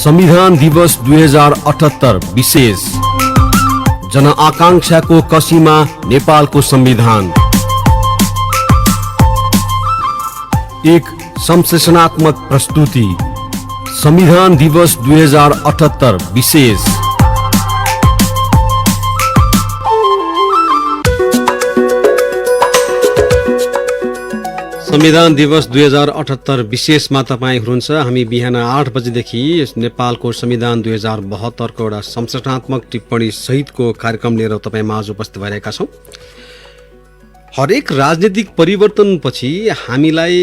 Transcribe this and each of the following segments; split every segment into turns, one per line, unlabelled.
संविधान दिवस 2078 विशेष जनआकांक्षाको कसीमा नेपालको संविधान एक संश्लेषणात्मक प्रस्तुति संविधान दिवस 2078 विशेष। संविधान दिवस 2078 विशेषमा तपाईँ हुनुहुन्छ। हामी बिहान 8 बजेदेखि नेपालको संविधान 2072 को एउटा संश्लेषणात्मक टिप्पणी सहितको कार्यक्रम लिएर तपाईँ माझ उपस्थित भइरहेका छौँ। हरेक राजनीतिक परिवर्तनपछि हामीलाई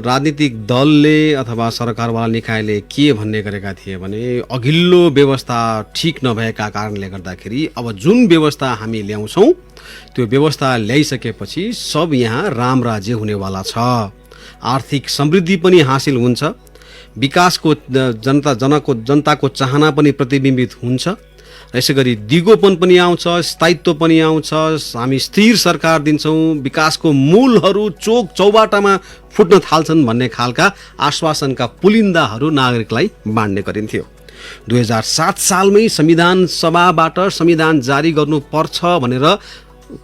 राजनीतिक दलले अथवा सरकारवाला निकायले के भन्ने गरेका थिए भने अघिल्लो व्यवस्था ठिक नभएका कारणले गर्दाखेरि अब जुन व्यवस्था हामी ल्याउँछौँ त्यो व्यवस्था ल्याइसकेपछि सब यहाँ राम राज्य हुनेवाला छ, आर्थिक समृद्धि पनि हासिल हुन्छ, विकासको जनताको चाहना पनि प्रतिबिम्बित हुन्छ, यसै गरी दिगोपन पनि आउँछ, स्थायित्व पनि आउँछ, हामी स्थिर सरकार दिन्छौँ, विकासको मूलहरू चोक चौबाटामा फुट्न थाल्छन् भन्ने खालका आश्वासनका पुलिन्दाहरू नागरिकलाई बाँड्ने गरिन्थ्यो। 2007 सालमै संविधान सभाबाट संविधान जारी गर्नुपर्छ भनेर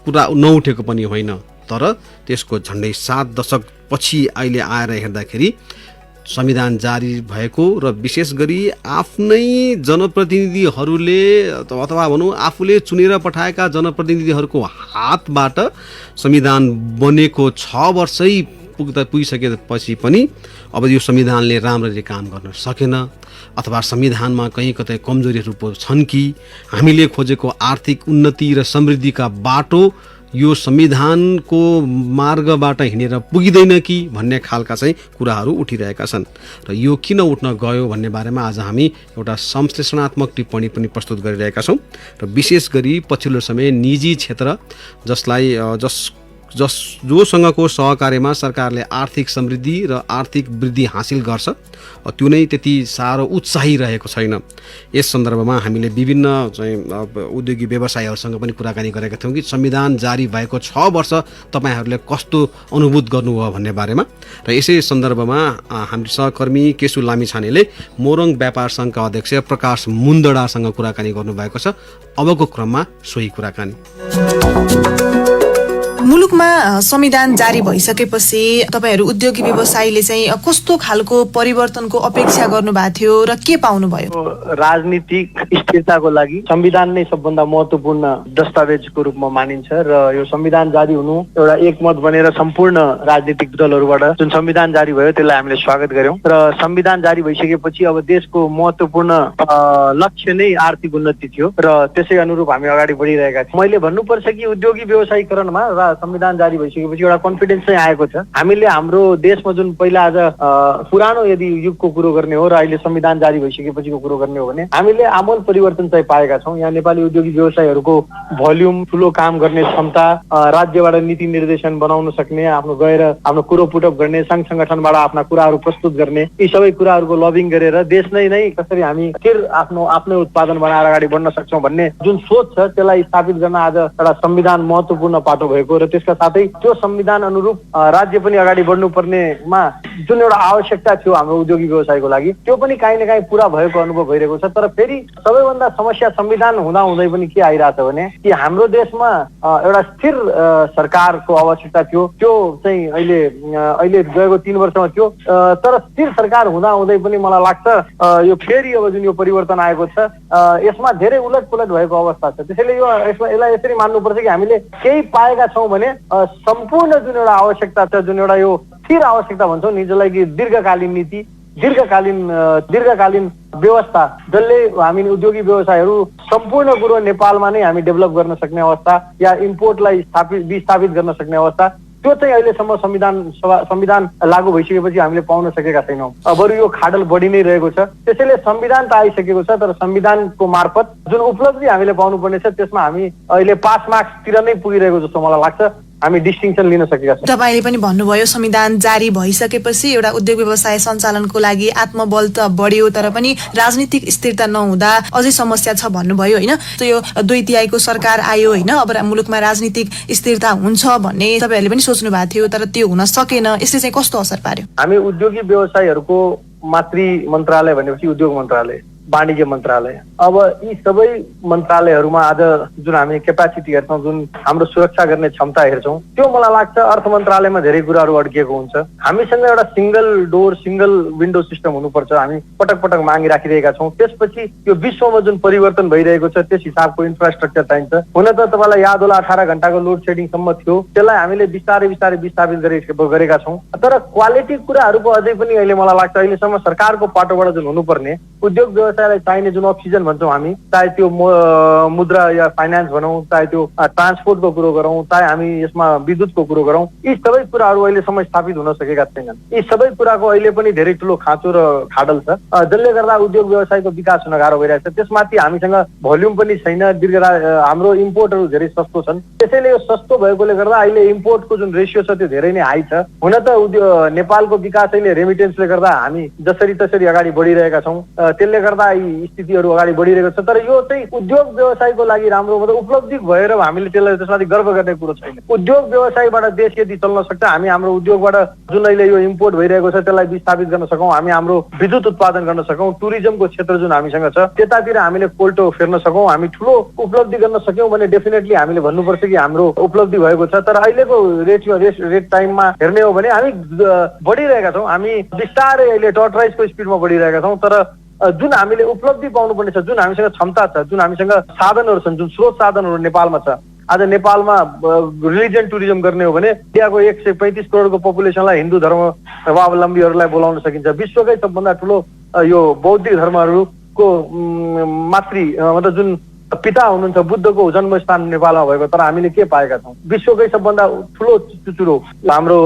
कुरा नउठेको पनि होइन, तर त्यसको झन्डै 7 दशक पछि अहिले आएर हेर्दाखेरि संविधान जारी भएको र विशेष गरी आफ्नै जनप्रतिनिधिहरूले अथवा भनौँ आफूले चुनेर पठाएका जनप्रतिनिधिहरूको हातबाट संविधान बनेको 6 वर्षै पुगिसकेपछि पनि अब यो संविधानले राम्ररी काम गर्न सकेन अथवा संविधानमा कहीँ कतै कमजोरीहरू छन् कि हामीले खोजेको आर्थिक उन्नति र समृद्धिका बाटो यो संविधानको मार्गबाट हिँडेर पुगिँदैन कि भन्ने खालका चाहिँ कुराहरू उठिरहेका छन् र यो किन उठ्न गयो भन्ने बारेमा आज हामी एउटा संश्लेषणात्मक टिप्पणी पनि प्रस्तुत गरिरहेका छौँ। र विशेष गरी पछिल्लो समय निजी क्षेत्र जसलाई जोसँगको सहकार्यमा सरकारले आर्थिक समृद्धि र आर्थिक वृद्धि हासिल गर्छ त्यो नै त्यति साह्रो उत्साही रहेको छैन। यस सन्दर्भमा हामीले विभिन्न चाहिँ उद्योगी व्यवसायीहरूसँग पनि कुराकानी गरेका थियौँ कि संविधान जारी भएको 6 वर्ष तपाईँहरूले कस्तो अनुभूत गर्नुभयो भन्ने बारेमा। र यसै सन्दर्भमा हाम्रो सहकर्मी केशु लामिछानेले मोरङ व्यापार सङ्घका अध्यक्ष प्रकाश मुन्दडासँग कुराकानी गर्नुभएको छ। अबको क्रममा सोही कुराकानी।
मुलुकमा संविधान जारी भइसकेपछि तपाईहरू उद्योगी व्यवसायीले चाहिँ कस्तो खालको परिवर्तनको अपेक्षा गर्नुभएको थियो र के पाउनुभयो?
राजनीतिक स्थिरताको लागि संविधान नै सबभन्दा महत्त्वपूर्ण दस्तावेजको रूपमा मानिन्छ र यो संविधान जारी हुनु एउटा एकमत बनेर सम्पूर्ण राजनीतिक दलहरूबाट जुन संविधान जारी भयो त्यसलाई हामीले स्वागत गर्यौं र संविधान जारी भइसकेपछि अब देशको महत्त्वपूर्ण लक्ष्य नै आर्थिक उन्नति थियो र त्यसै अनुरूप हामी अगाडि बढिरहेका छौँ। मैले भन्नुपर्छ कि उद्योगी व्यवसायीकरणमा संविधान जारी भइसकेपछि एउटा कन्फिडेन्स चाहिँ आएको छ। हामीले हाम्रो देशमा जुन पहिला आज पुरानो यदि युगको कुरो गर्ने हो र अहिले संविधान जारी भइसकेपछिको कुरो गर्ने हो भने हामीले आमूल परिवर्तन चाहिँ पाएका छौँ। यहाँ नेपाली उद्योगी व्यवसायीहरूको भोल्युम, ठुलो काम गर्ने क्षमता, राज्यबाट नीति निर्देशन बनाउन सक्ने, आफ्नो कुरो पुटअप गर्ने, सङ्घ सङ्गठनबाट आफ्ना कुराहरू प्रस्तुत गर्ने, यी सबै कुराहरूको लबिङ गरेर देश नै कसरी हामी फिर आफ्नै उत्पादन बनाएर अगाडि बढ्न सक्छौँ भन्ने जुन सोच छ त्यसलाई स्थापित गर्न आज एउटा संविधान महत्त्वपूर्ण पाटो भएको र त्यसका साथै त्यो संविधान अनुरूप राज्य पनि अगाडि बढ्नुपर्नेमा जुन एउटा आवश्यकता थियो हाम्रो उद्योगी व्यवसायको लागि त्यो पनि काहीँ न काहीँ पुरा भएको अनुभव भइरहेको छ। तर फेरि सबैभन्दा समस्या संविधान हुँदै पनि के आइरहेछ भने कि हाम्रो देशमा एउटा स्थिर सरकारको आवश्यकता थियो। त्यो चाहिँ अहिले गएको 3 वर्षमा थियो, तर स्थिर सरकार हुँदै पनि मलाई लाग्छ यो फेरि अब जुन यो परिवर्तन आएको छ यसमा धेरै उलटपुलट भएको अवस्था छ। त्यसैले यसलाई यसरी मान्नुपर्छ कि हामीले केही पाएका छौँ भने सम्पूर्ण जुन एउटा आवश्यकता छ, जुन एउटा यो स्थिर आवश्यकता भन्छौँ नि जसलाई कि दीर्घकालीन नीति, दीर्घकालीन व्यवस्था जसले हामी उद्योगी व्यवसायहरू सम्पूर्ण कुरो नेपालमा नै हामी डेभलप गर्न सक्ने अवस्था या इम्पोर्टलाई विस्थापित गर्न सक्ने अवस्था त्यो चाहिँ अहिलेसम्म संविधान लागू भइसकेपछि हामीले पाउन सकेका छैनौँ। बरु यो खाडल बढी नै रहेको छ। त्यसैले संविधान त आइसकेको छ, तर संविधानको मार्फत जुन उपलब्धि हामीले पाउनुपर्ने छ त्यसमा हामी अहिले 5 मार्क्सतिर नै पुगिरहेको जस्तो मलाई लाग्छ। हामी डिस्टिङसन लिन सकेका छौँ।
तपाईले पनि भन्नुभयो संविधान जारी भइसकेपछि एउटा उद्योग व्यवसाय सञ्चालनको लागि आत्मबल त बढ्यो तर पनि राजनीतिक स्थिरता नहुँदा अझै समस्या छ भन्नुभयो हैन। त्यो 2/3 सरकार आयो हैन, अब मुलुकमा राजनीतिक स्थिरता हुन्छ भन्ने तपाईहरुले पनि सोच्नु भएको थियो तर त्यो हुन सकेन। यसले चाहिँ कस्तो असर पार्यो?
हामी उद्योगी व्यवसायहरूको मातृ मन्त्रालय भनेपछि उद्योग मन्त्रालय वाणिज्य मन्त्रालय। अब यी सबै मन्त्रालयहरूमा आज जुन हामी क्यापासिटी हेर्छौँ, जुन हाम्रो सुरक्षा गर्ने क्षमता हेर्छौँ, त्यो मलाई लाग्छ अर्थ मन्त्रालयमा धेरै कुराहरू अड्किएको हुन्छ। हामीसँग एउटा single door single window system हुनुपर्छ, हामी पटक पटक मागिराखिरहेका छौँ। त्यसपछि यो विश्वमा जुन परिवर्तन भइरहेको छ त्यस हिसाबको इन्फ्रास्ट्रक्चर चाहिन्छ। हुन त तपाईँलाई याद होला 18 घण्टाको लोड सेडिङसम्म थियो, त्यसलाई हामीले बिस्तारै बिस्तारै विस्थापित गरेका छौँ। तर क्वालिटी कुराहरूको अझै पनि अहिले मलाई लाग्छ अहिलेसम्म सरकारको पाटोबाट जुन हुनुपर्ने उद्योग व्यवसायलाई चाहिने जुन अक्सिजन भन्छौँ हामी, चाहे त्यो मुद्रा या फाइनेन्स भनौँ, चाहे त्यो ट्रान्सपोर्टको कुरो गरौँ, चाहे हामी यसमा विद्युतको कुरो गरौँ, यी सबै कुराहरू अहिलेसम्म स्थापित हुन सकेका छैनन्। यी सबै कुराको अहिले पनि धेरै ठुलो खाँचो र खाडल छ, जसले गर्दा उद्योग व्यवसायको विकास हुन गाह्रो भइरहेको छ। त्यसमाथि हामीसँग भोल्युम पनि छैन, हाम्रो इम्पोर्टहरू धेरै सस्तो छन्। त्यसैले यो सस्तो भएकोले गर्दा अहिले इम्पोर्टको जुन रेसियो छ त्यो धेरै नै हाई छ। हुन त नेपालको विकास अहिले रेमिटेन्सले गर्दा हामी जसरी तसरी अगाडि बढिरहेका छौँ, त्यसले गर्दा यी स्थितिहरू अगाडि बढिरहेको छ। तर यो चाहिँ उद्योग व्यवसायको लागि राम्रो, मतलब उपलब्धि भएर हामीले त्यसमाथि गर्व गर्ने कुरो छैन। उद्योग व्यवसायबाट देश यदि चल्न सक्छ, हामी हाम्रो उद्योगबाट जुन अहिले यो इम्पोर्ट भइरहेको छ त्यसलाई विस्थापित गर्न सकौँ, हामी हाम्रो विद्युत उत्पादन गर्न सकौँ, टुरिज्मको क्षेत्र जुन हामीसँग छ त्यतातिर हामीले पोल्टो फेर्न सकौँ, हामी ठुलो उपलब्धि गर्न सक्यौँ भने डेफिनेटली हामीले भन्नुपर्छ कि हाम्रो उपलब्धि भएको छ। तर अहिलेको रेट टाइममा हेर्ने हो भने हामी बढिरहेका छौँ, हामी बिस्तारै अहिले टर्टराइजको स्पिडमा बढिरहेका छौँ। तर जुन हामीले उपलब्धि पाउनुपर्ने छ, जुन हामीसँग क्षमता छ, जुन हामीसँग साधनहरू छन्, जुन स्रोत साधनहरू नेपालमा छ, आज नेपालमा रिलिजियन टुरिज्म गर्ने हो भने इन्डियाको 135 करोडको पपुलेसनलाई हिन्दू धर्मावलम्बीहरूलाई बोलाउन सकिन्छ। विश्वकै सबभन्दा ठुलो यो बौद्धिक धर्महरूको मतलब जुन पिता हुनुहुन्छ बुद्धको जन्मस्थान नेपालमा भएको, तर हामीले के पाएका छौँ? विश्वकै सबभन्दा ठुलो चुचुरो हाम्रो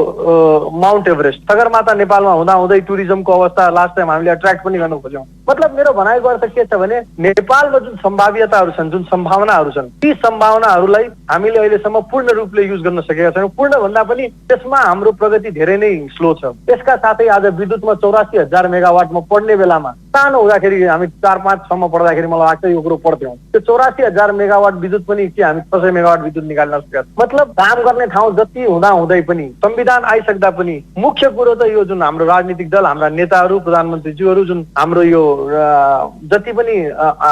माउन्ट एभरेस्ट, सगरमाथा नेपालमा हुँदाहुँदै टुरिज्मको अवस्था लास्ट टाइम हामीले अट्र्याक्ट पनि गर्न खोज्यौँ। मतलब मेरो भनाइको अर्थ के छ भने नेपालमा जुन सम्भाव्यताहरू छन्, जुन सम्भावनाहरू छन्, ती सम्भावनाहरूलाई हामीले अहिलेसम्म पूर्ण रूपले युज गर्न सकेका छैनौँ। पूर्ण भन्दा पनि त्यसमा हाम्रो प्रगति धेरै नै स्लो छ। यसका साथै आज विद्युतमा 84,000 मेगावाटमा पढ्ने बेलामा सानो हुँदाखेरि हामी 4-5 सम्म पढ्दाखेरि मलाई लाग्छ यो कुरो पढ्थ्यौँ, त्यो 84,000 मेगावाट विद्युत पनि के हामी 600 मेगावाट विद्युत निकाल्न सकेका। मतलब काम गर्ने ठाउँ जति हुँदा हुँदै पनि, संविधान आइसक्दा पनि मुख्य कुरो त यो जुन हाम्रो राजनीतिक दल, हाम्रा नेताहरू, प्रधानमन्त्रीज्यूहरू, जुन हाम्रो यो जति पनि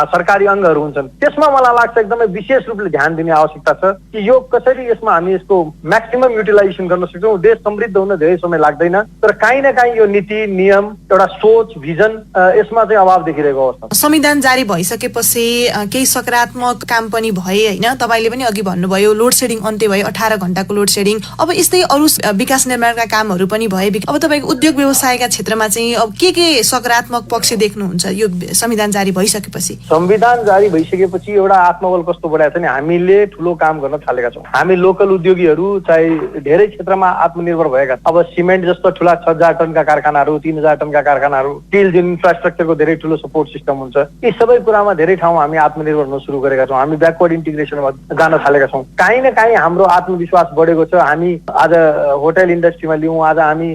सरकारी अङ्गहरू हुन्छन् त्यसमा मलाई लाग्छ एकदमै विशेष रूपले ध्यान दिने आवश्यकता छ कि यो कसरी यसमा हामी यसको म्याक्सिमम युटिलाइजेसन गर्न सक्छौँ। देश समृद्ध हुन धेरै समय लाग्दैन, तर काहीँ न काहीँ यो नीति, नियम, एउटा सोच, भिजन यसमा चाहिँ अभाव देखिरहेको अवस्था।
संविधान जारी भइसकेपछि केही सकारात्मक काम पनि भए होइन? तपाईँले पनि अघि भन्नुभयो लोड सेडिङ अन्त्य भयो, 18 घण्टाको लोड सेडिङ। अब यस्तै अरू विकास निर्माणका कामहरू पनि भए। अब तपाईँको उद्योग व्यवसायका क्षेत्रमा चाहिँ अब के सकारात्मक पक्ष देख्नुहुन्छ यो संविधान जारी भइसकेपछि?
संविधान जारी भइसकेपछि एउटा आत्मबल कस्तो बढाएको छ नि, हामीले ठुलो काम गर्न थालेका छौँ। हामी लोकल उद्योगीहरू चाहे धेरै क्षेत्रमा आत्मनिर्भर भएका छौँ। अब सिमेन्ट जस्तो ठुला 6,000 टनका कारखानाहरू, 3,000 टनका कारखानाहरू, स्टिल जुन इन्फ्रास्ट्रक्चरको धेरै ठुलो सपोर्ट सिस्टम हुन्छ, यी सबै कुरामा धेरै ठाउँमा हामी आत्मनिर्भर हुन सुरु गरेका छौँ। हामी ब्याकवर्ड इन्टिग्रेसनमा जान थालेका छौँ। काहीँ न काहीँ हाम्रो आत्मविश्वास बढेको छ। हामी आज होटल इन्डस्ट्रीमा लिउँ, आज हामी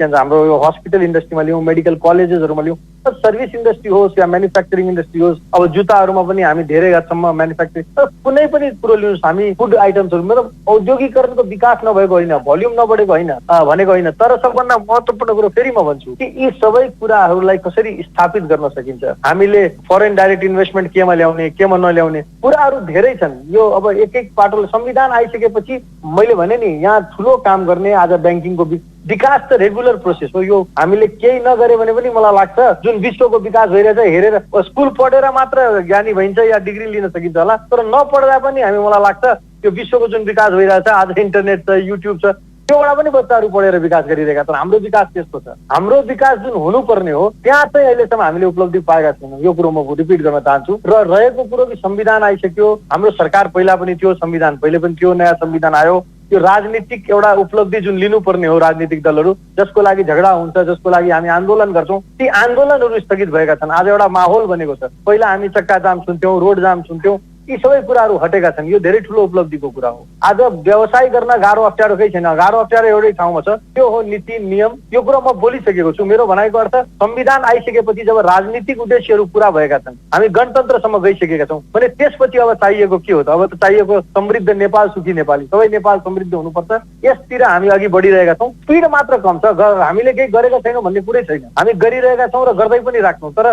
हाम्रो यो हस्पिटल इन्डस्ट्रीमा लिउँ, मेडिकल कलेजेसहरूमा लिउँ, सर्भिस इन्डस्ट्री होस् या म्यानुफ्याक्चरिङ इन्डस्ट्री होस्, अब जुत्ताहरूमा पनि हामी धेरै हदसम्म म्यानुफ्याक्चरिङ, कुनै पनि कुरो लिनुहोस्, हामी फुड आइटम्सहरू, मतलब औद्योगिकरणको विकास नभएको होइन, भोल्युम नबढेको होइन भनेको होइन, तर सबभन्दा महत्त्वपूर्ण कुरो फेरि म भन्छु कि यी सबै कुराहरूलाई कसरी स्थापित गर्न सकिन्छ। हामीले फरेन डाइरेक्ट इन्भेस्टमेन्ट केमा ल्याउने, केमा नल्याउने कुराहरू धेरै छन्। यो अब एक एक पाटोले संविधान आइसकेपछि मैले भने नि यहाँ ठुलो काम गर्ने आज ब्याङ्किङको विकास त रेगुलर प्रोसेस हो। यो हामीले केही नगरे भने पनि मलाई लाग्छ जुन विश्वको विकास भइरहेछ हेरेर स्कुल पढेर मात्र ज्ञानी भइन्छ या डिग्री लिन सकिन्छ होला, तर नपढ्दा पनि हामी मलाई लाग्छ यो विश्वको जुन विकास भइरहेछ, आज इन्टरनेट छ, युट्युब छ, त्योबाट पनि बच्चाहरू पढेर विकास गरिरहेका छन्। हाम्रो विकास त्यस्तो छ। हाम्रो विकास जुन हुनुपर्ने हो त्यहाँ चाहिँ अहिलेसम्म हामीले उपलब्धि पाएका छैनौँ। यो कुरो म रिपिट गर्न चाहन्छु। र रहेको कुरो कि संविधान आइसक्यो, हाम्रो सरकार पहिला पनि थियो, संविधान पहिले पनि थियो, नयाँ संविधान आयो। यो राजनीतिक एउटा उपलब्धि जुन लिनुपर्ने हो राजनीतिक दलहरू, जसको लागि झगडा हुन्छ, जसको लागि हामी आन्दोलन गर्छौँ, ती आन्दोलनहरू स्थगित भएका छन्। आज एउटा माहौल बनेको छ। पहिला हामी चक्का जाम सुन्थ्यौँ, रोड जाम सुन्थ्यौँ, यी सबै कुराहरू हटेका छन्। यो धेरै ठुलो उपलब्धिको कुरा हो। आज व्यवसाय गर्न गाह्रो अप्ठ्यारो केही छैन, गाह्रो अप्ठ्यारो एउटै ठाउँमा छ, त्यो हो नीति नियम। यो कुरा म बोलिसकेको छु। मेरो भनाइको अर्थ संविधान आइसकेपछि जब राजनीतिक उद्देश्यहरू पूरा भएका छन्, हामी गणतन्त्रसम्म गइसकेका छौँ भने त्यसपछि अब चाहिएको के हो त? अब त चाहिएको समृद्ध नेपाल, सुखी नेपाली, सबै नेपाल समृद्ध हुनुपर्छ। यसतिर हामी अघि बढिरहेका छौँ। स्पिड मात्र कम छ, हामीले केही गरेका छैनौँ भन्ने कुरै छैन। हामी गरिरहेका छौँ र गर्दै पनि राख्छौँ। तर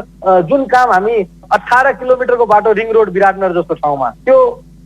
जुन काम हामी 18 किलोमिटरको बाटो रिङ रोड विराटनगर जस्तो ठाउँमा, त्यो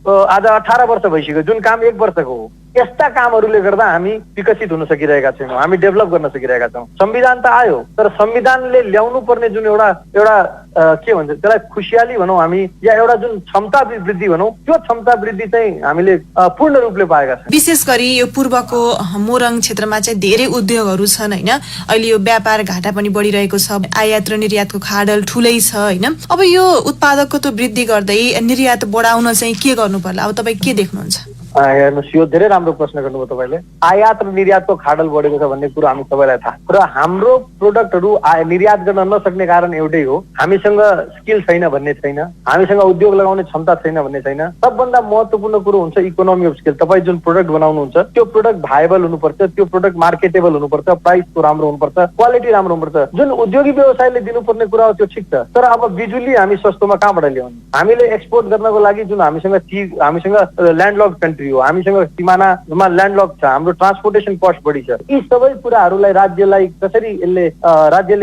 आज 18 वर्ष भइसक्यो, जुन काम 1 वर्षको हो। यस्ता कामहरूले गर्दा हामी विकसित हुन सकिरहेका छैनौँ, हामी डेभलप गर्न सकिरहेका छौँ। संविधान त आयो, तर संविधानले ल्याउनु पर्ने जुन एउटा के भन्छ त्यसलाई खुसियाली भनौँ हामी, या एउटा जुन क्षमता वृद्धि भनौँ, त्यो क्षमता वृद्धि चाहिँ हामीले पूर्ण रूपले पाएका छौँ।
विशेष गरी यो पूर्वको मोरङ क्षेत्रमा चाहिँ धेरै उद्योगहरू छन् होइन। अहिले यो व्यापार घाटा पनि बढिरहेको छ, आयात र निर्यातको खाडल ठुलै छ होइन। अब यो उत्पादकत्व वृद्धि गर्दै निर्यात बढाउन चाहिँ के गर्नु पर्ला? अब तपाईँ के देख्नुहुन्छ?
हेर्नुहोस्, यो धेरै राम्रो प्रश्न गर्नुभयो तपाईँले। आयात र निर्यातको खाडल बढेको छ भन्ने कुरा हामी सबैलाई थाहा, र हाम्रो प्रोडक्टहरू निर्यात गर्न नसक्ने कारण एउटै हो, हामीसँग स्किल छैन भन्ने छैन, हामीसँग उद्योग लगाउने क्षमता छैन भन्ने छैन। सबभन्दा महत्त्वपूर्ण कुरो हुन्छ इकोनोमी अफ स्केल। तपाईँ जुन प्रोडक्ट बनाउनुहुन्छ त्यो प्रोडक्ट भाइबल हुनुपर्छ, त्यो प्रोडक्ट मार्केटेबल हुनुपर्छ, प्राइसको राम्रो हुनुपर्छ, क्वालिटी राम्रो हुनुपर्छ। जुन उद्योगी व्यवसायले दिनुपर्ने कुरा हो त्यो ठिक छ, तर अब बिजुली हामी सस्तोमा कहाँबाट ल्याउने? हामीले एक्सपोर्ट गर्नको लागि जुन हामीसँग ल्यान्डलक कन्ट्री हो, हामीसँग सिमानामा ल्यान्डलक छ, हाम्रो ट्रान्सपोर्टेसन कस्ट बढी छ। यी सबै कुराहरूलाई राज्यले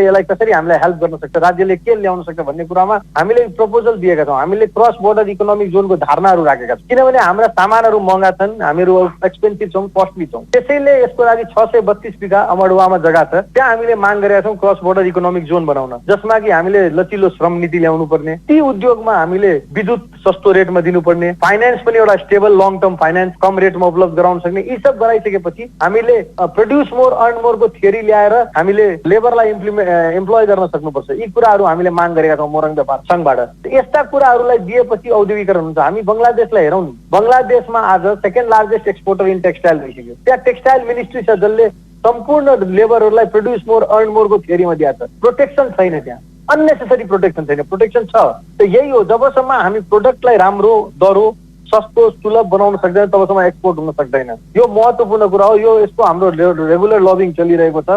यसलाई कसरी हामीलाई हेल्प गर्न सक्छ, राज्यले के ल्याउन सक्छ भन्ने कुरामा हामीले प्रपोजल दिएका छौँ। हामीले क्रस बोर्डर इकोनोमिक जोनको धारणाहरू राखेका छौँ, किनभने हाम्रा सामानहरू महँगा छन्, हामीहरू एक्सपेन्सिभ छौँ, कस्टली छौँ। त्यसैले यसको लागि 632 बिघा अमडुवामा जग्गा छ, त्यहाँ हामीले माग गरेका छौँ क्रस बोर्डर इकोनोमिक जोन बनाउन, जसमा कि हामीले लचिलो श्रम नीति ल्याउनु पर्ने, ती उद्योगमा हामीले विद्युत सस्तो रेटमा दिनुपर्ने, फाइनेन्स पनि एउटा स्टेबल लङ टर्म फाइनेन्स कम रेटमा उपलब्ध गराउन सक्ने, यी सब गराइसकेपछि हामीले प्रोड्युस मोर अर्न मोरको थियोरी ल्याएर हामीले लेबरलाई इम्प्लोय गर्न सक्नुपर्छ। यी कुराहरू हामीले माग गरेका छौँ मोरङ व्यापार सङ्घबाट। यस्ता कुराहरूलाई दिएपछि औद्योगिकरण हुन्छ। हामी बङ्गलादेशलाई हेरौँ नि, बङ्गलादेशमा आज second largest exporter in textile भइसक्यो। त्यहाँ टेक्सटाइल मिनिस्ट्री छ जसले सम्पूर्ण लेबरहरूलाई प्रोड्युस मोर अर्न मोरको थियोरीमा दिएको छ। प्रोटेक्सन छैन त्यहाँ, अननेसेसरी प्रोटेक्सन छैन। प्रोटेक्सन छ त यही हो, जबसम्म हामी प्रोडक्टलाई राम्रो दरो सस्तो सुलभ बनाउन सक्दैन तबसम्म एक्सपोर्ट हुन सक्दैन। यो महत्त्वपूर्ण कुरा हो। यो यसको हाम्रो रेगुलर लबिङ चलिरहेको छ।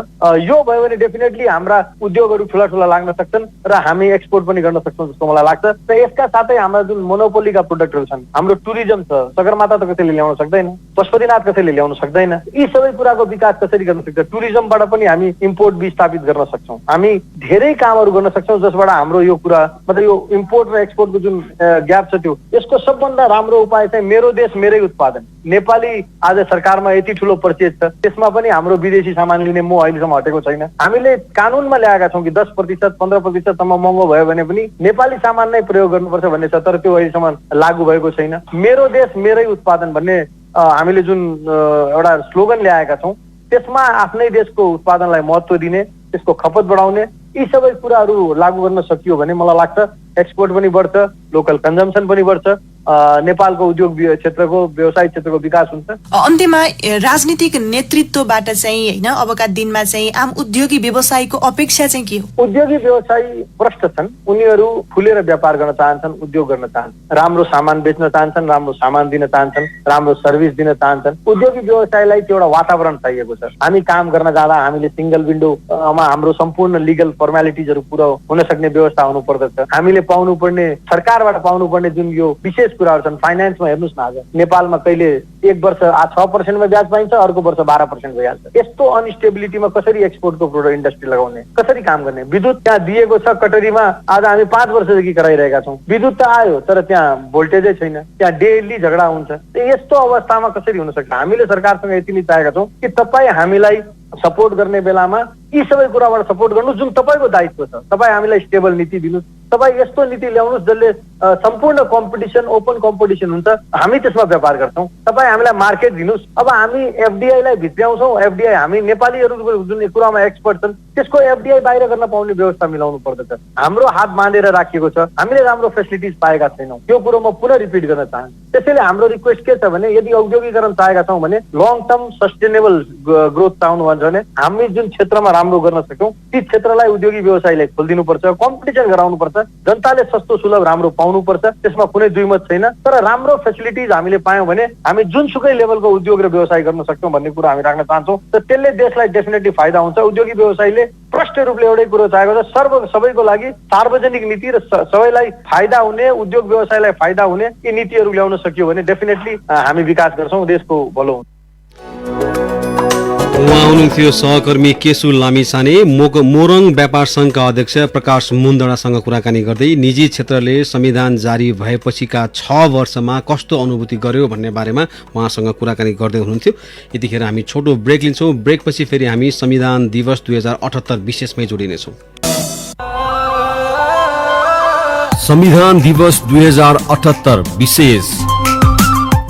यो भयो भने डेफिनेटली हाम्रा उद्योगहरू ठुला ठुला लाग्न सक्छन् र हामी एक्सपोर्ट पनि गर्न सक्छौँ जस्तो मलाई लाग्छ। र यसका साथै हाम्रा जुन मोनोपोलीका प्रोडक्टहरू छन्, हाम्रो टुरिज्म छ, सगरमाथा त कसैले ल्याउन सक्दैन, पशुपतिनाथ कसैले ल्याउन सक्दैन। यी सबै कुराको विकास कसरी गर्न सक्छ? टुरिज्मबाट पनि हामी इम्पोर्ट विस्थापित गर्न सक्छौँ। हामी धेरै कामहरू गर्न सक्छौँ जसबाट हाम्रो यो कुरा मतलब यो इम्पोर्ट र एक्सपोर्टको जुन ग्याप छ त्यो, यसको सबभन्दा राम्रो उपाय चाहिँ मेरो देश मेरै उत्पादन। नेपाली आज सरकारमा यति ठुलो पर्चेज छ, त्यसमा पनि हाम्रो विदेशी सामान लिने मोह अहिलेसम्म हटेको छैन। हामीले कानुनमा ल्याएका छौँ कि 10% 15%सम्म महँगो भयो भने पनि नेपाली सामान नै प्रयोग गर्नुपर्छ भन्ने छ, तर त्यो अहिलेसम्म लागू भएको छैन। मेरो देश मेरै उत्पादन भन्ने हामीले जुन एउटा स्लोगन ल्याएका छौँ, त्यसमा आफ्नै देशको उत्पादनलाई महत्त्व दिने, त्यसको खपत बढाउने, यी सबै कुराहरू लागू गर्न सकियो भने मलाई लाग्छ एक्सपोर्ट पनि बढ्छ, लोकल कन्जम्सन पनि बढ्छ, नेपालको उद्योग क्षेत्रको व्यवसाय क्षेत्रको विकास हुन्छ।
अन्त्यमा राजनीतिक नेतृत्वबाट चाहिँ होइन अबका दिनमा चाहिँ आम उद्योगी व्यवसायीको अपेक्षा चाहिँ के हो?
उद्योगी व्यवसायी भ्रष्ट छन्। उनीहरू खुलेर व्यापार गर्न चाहन्छन्, उद्योग गर्न चाहन्छन्, राम्रो सामान बेच्न चाहन्छन्, राम्रो सामान दिन चाहन्छन्, राम्रो सर्भिस दिन चाहन्छन्। उद्योगी व्यवसायलाई त्यो एउटा वातावरण चाहिएको छ। हामी काम गर्न जाँदा हामीले सिंगल विन्डोमा हाम्रो सम्पूर्ण लिगल फर्मालिटिजहरू पुरा हुन सक्ने व्यवस्था हुनु पर्दछ। हामीले पाउनुपर्ने सरकारबाट पाउनुपर्ने जुन यो विशेष कुराहरू छन्, फाइनेन्समा हेर्नुहोस् न, आज नेपालमा कहिले एक वर्ष 6% ब्याज पाइन्छ, अर्को वर्ष 12% भइहाल्छ। यस्तो अनस्टेबिलिटीमा कसरी एक्सपोर्टको प्रोडक्ट इन्डस्ट्री लगाउने, कसरी काम गर्ने? विद्युत त्यहाँ दिएको छ कटरीमा, आज हामी 5 वर्षदेखि कराइरहेका छौँ। विद्युत त आयो तर त्यहाँ भोल्टेजै छैन, त्यहाँ डेली झगडा हुन्छ। यस्तो अवस्थामा कसरी हुन सक्छ? हामीले सरकारसँग यति नै चाहेका छौँ कि तपाईँ हामीलाई सपोर्ट गर्ने बेलामा यी सबै कुराबाट सपोर्ट गर्नुहोस् जुन तपाईँको दायित्व छ। तपाईँ हामीलाई स्टेबल नीति दिनुहोस्, तपाईँ यस्तो नीति ल्याउनुहोस् जसले सम्पूर्ण कम्पिटिसन, ओपन कम्पिटिसन हुन्छ, हामी त्यसमा व्यापार गर्छौँ। तपाईँ हामीलाई मार्केट दिनुहोस्। अब हामी एफडिआईलाई भित्र्याउँछौँ, एफडिआई हामी नेपालीहरू जुन कुरामा एक्सपर्ट छन् त्यसको एफडिआई बाहिर गर्न पाउने व्यवस्था मिलाउनु पर्दछ। हाम्रो हात बाँधेर राखिएको छ, हामीले राम्रो फेसिलिटिज पाएका छैनौँ। यो कुरो म पुनः रिपिट गर्न चाहन्छु। त्यसैले हाम्रो रिक्वेस्ट के छ भने, यदि औद्योगिकरण चाहेका छौँ भने लङ टर्म सस्टेनेबल ग्रोथ चाहनुहुन्छ भने हामी जुन क्षेत्रमा राम्रो गर्न सक्छौँ ती क्षेत्रलाई उद्योगी व्यवसायलाई खोलिदिनुपर्छ, कम्पिटिसन गराउनुपर्छ। जनताले सस्तो सुलभ राम्रो पाउनुपर्छ, त्यसमा कुनै दुई मत छैन। तर राम्रो फेसिलिटिज हामीले पायौँ भने हामी जुनसुकै लेभलको उद्योग र व्यवसाय गर्न सक्छौँ भन्ने कुरा हामी राख्न चाहन्छौँ। र त्यसले देशलाई डेफिनेटली फाइदा हुन्छ। उद्योगी व्यवसायीले प्रष्ट रूपले एउटै कुरो चाहेको छ, सबैको लागि सार्वजनिक नीति र सबैलाई फाइदा हुने, उद्योग व्यवसायलाई फाइदा हुने यी नीतिहरू ल्याउन सकियो भने डेफिनेटली हामी विकास गर्छौँ, देशको भलो हुन्छ।
उहाँ हुनुहुन्थ्यो सहकर्मी केशु लामिछाने। मोरङ व्यापार सङ्घका अध्यक्ष प्रकाश मुन्दडासँग कुराकानी गर्दै निजी क्षेत्रले संविधान जारी भएपछिका 6 वर्षमा कस्तो अनुभूति गर्यो भन्ने बारेमा उहाँसँग कुराकानी गर्दै हुनुहुन्थ्यो। यतिखेर हामी छोटो ब्रेक लिन्छौँ। ब्रेकपछि फेरि हामी संविधान दिवस 2078 विशेषमै जोडिनेछौँ। संविधान दिवस 2078 विशेष।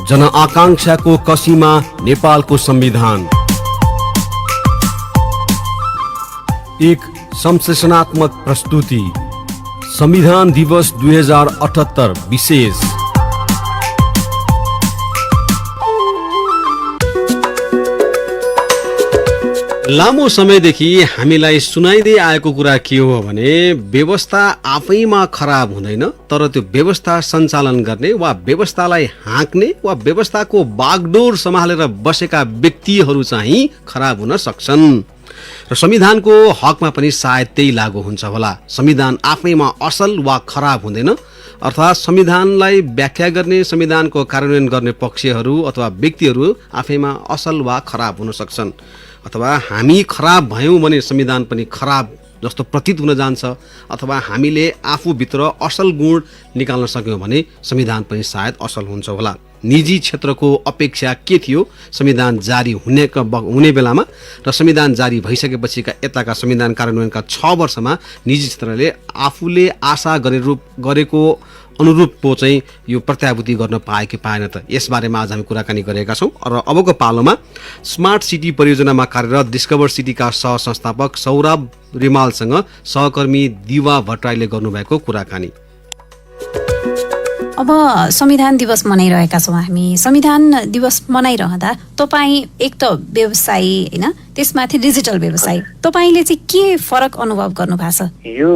जनआकांक्षाको कसीमा नेपालको संविधान, एक संश्लेषणात्मक प्रस्तुति। संविधान दिवस 2078 विशेष। लामो समयदेखि हामीलाई सुनाइदै आएको कुरा के हो भने व्यवस्था आफैमा खराब हुँदैन, तर त्यो व्यवस्था सञ्चालन गर्ने वा व्यवस्थालाई हाँक्ने वा व्यवस्थाको बागडोर सम्हालेर बसेका व्यक्तिहरू चाहिँ खराब हुन सक्छन्। र संविधानको हकमा पनि सायद त्यही लागू हुन्छ होला। संविधान आफैमा असल वा खराब हुँदैन, अर्थात् संविधानलाई व्याख्या गर्ने, संविधानको कार्यान्वयन गर्ने पक्षहरू अथवा व्यक्तिहरू आफैमा असल वा खराब हुन सक्छन्। अथवा हामी खराब भयौँ भने संविधान पनि खराब जस्तो प्रतीत हुन जान्छ, अथवा हामीले आफूभित्र असल गुण निकाल्न सक्यौँ भने संविधान पनि सायद असल हुन्छ होला। निजी क्षेत्रको अपेक्षा के थियो संविधान जारी हुने बेलामा र संविधान जारी भइसकेपछिका यताका संविधान कार्यान्वयनका 6 वर्षमा निजी क्षेत्रले आफूले आशा गरेको अनुरूपको चाहिँ यो प्रत्याभूति गर्न पाए कि पाएन त, यसबारेमा आज हामी कुराकानी गरेका छौँ। र अबको पालोमा स्मार्ट सिटी परियोजनामा कार्यरत डिस्कभर सिटीका सहसंस्थापक सौरभ रिमालसँग सहकर्मी दिवा भट्टराईले गर्नुभएको कुराकानी।
अब संविधान दिवस मनाइरहेका छौँ हामी। संविधान दिवस मनाइरहँदा तपाईँ एक त व्यवसायी होइन, त्यसमाथि डिजिटल व्यवसायी, तपाईँले चाहिँ के फरक अनुभव गर्नु भएको छ?
यो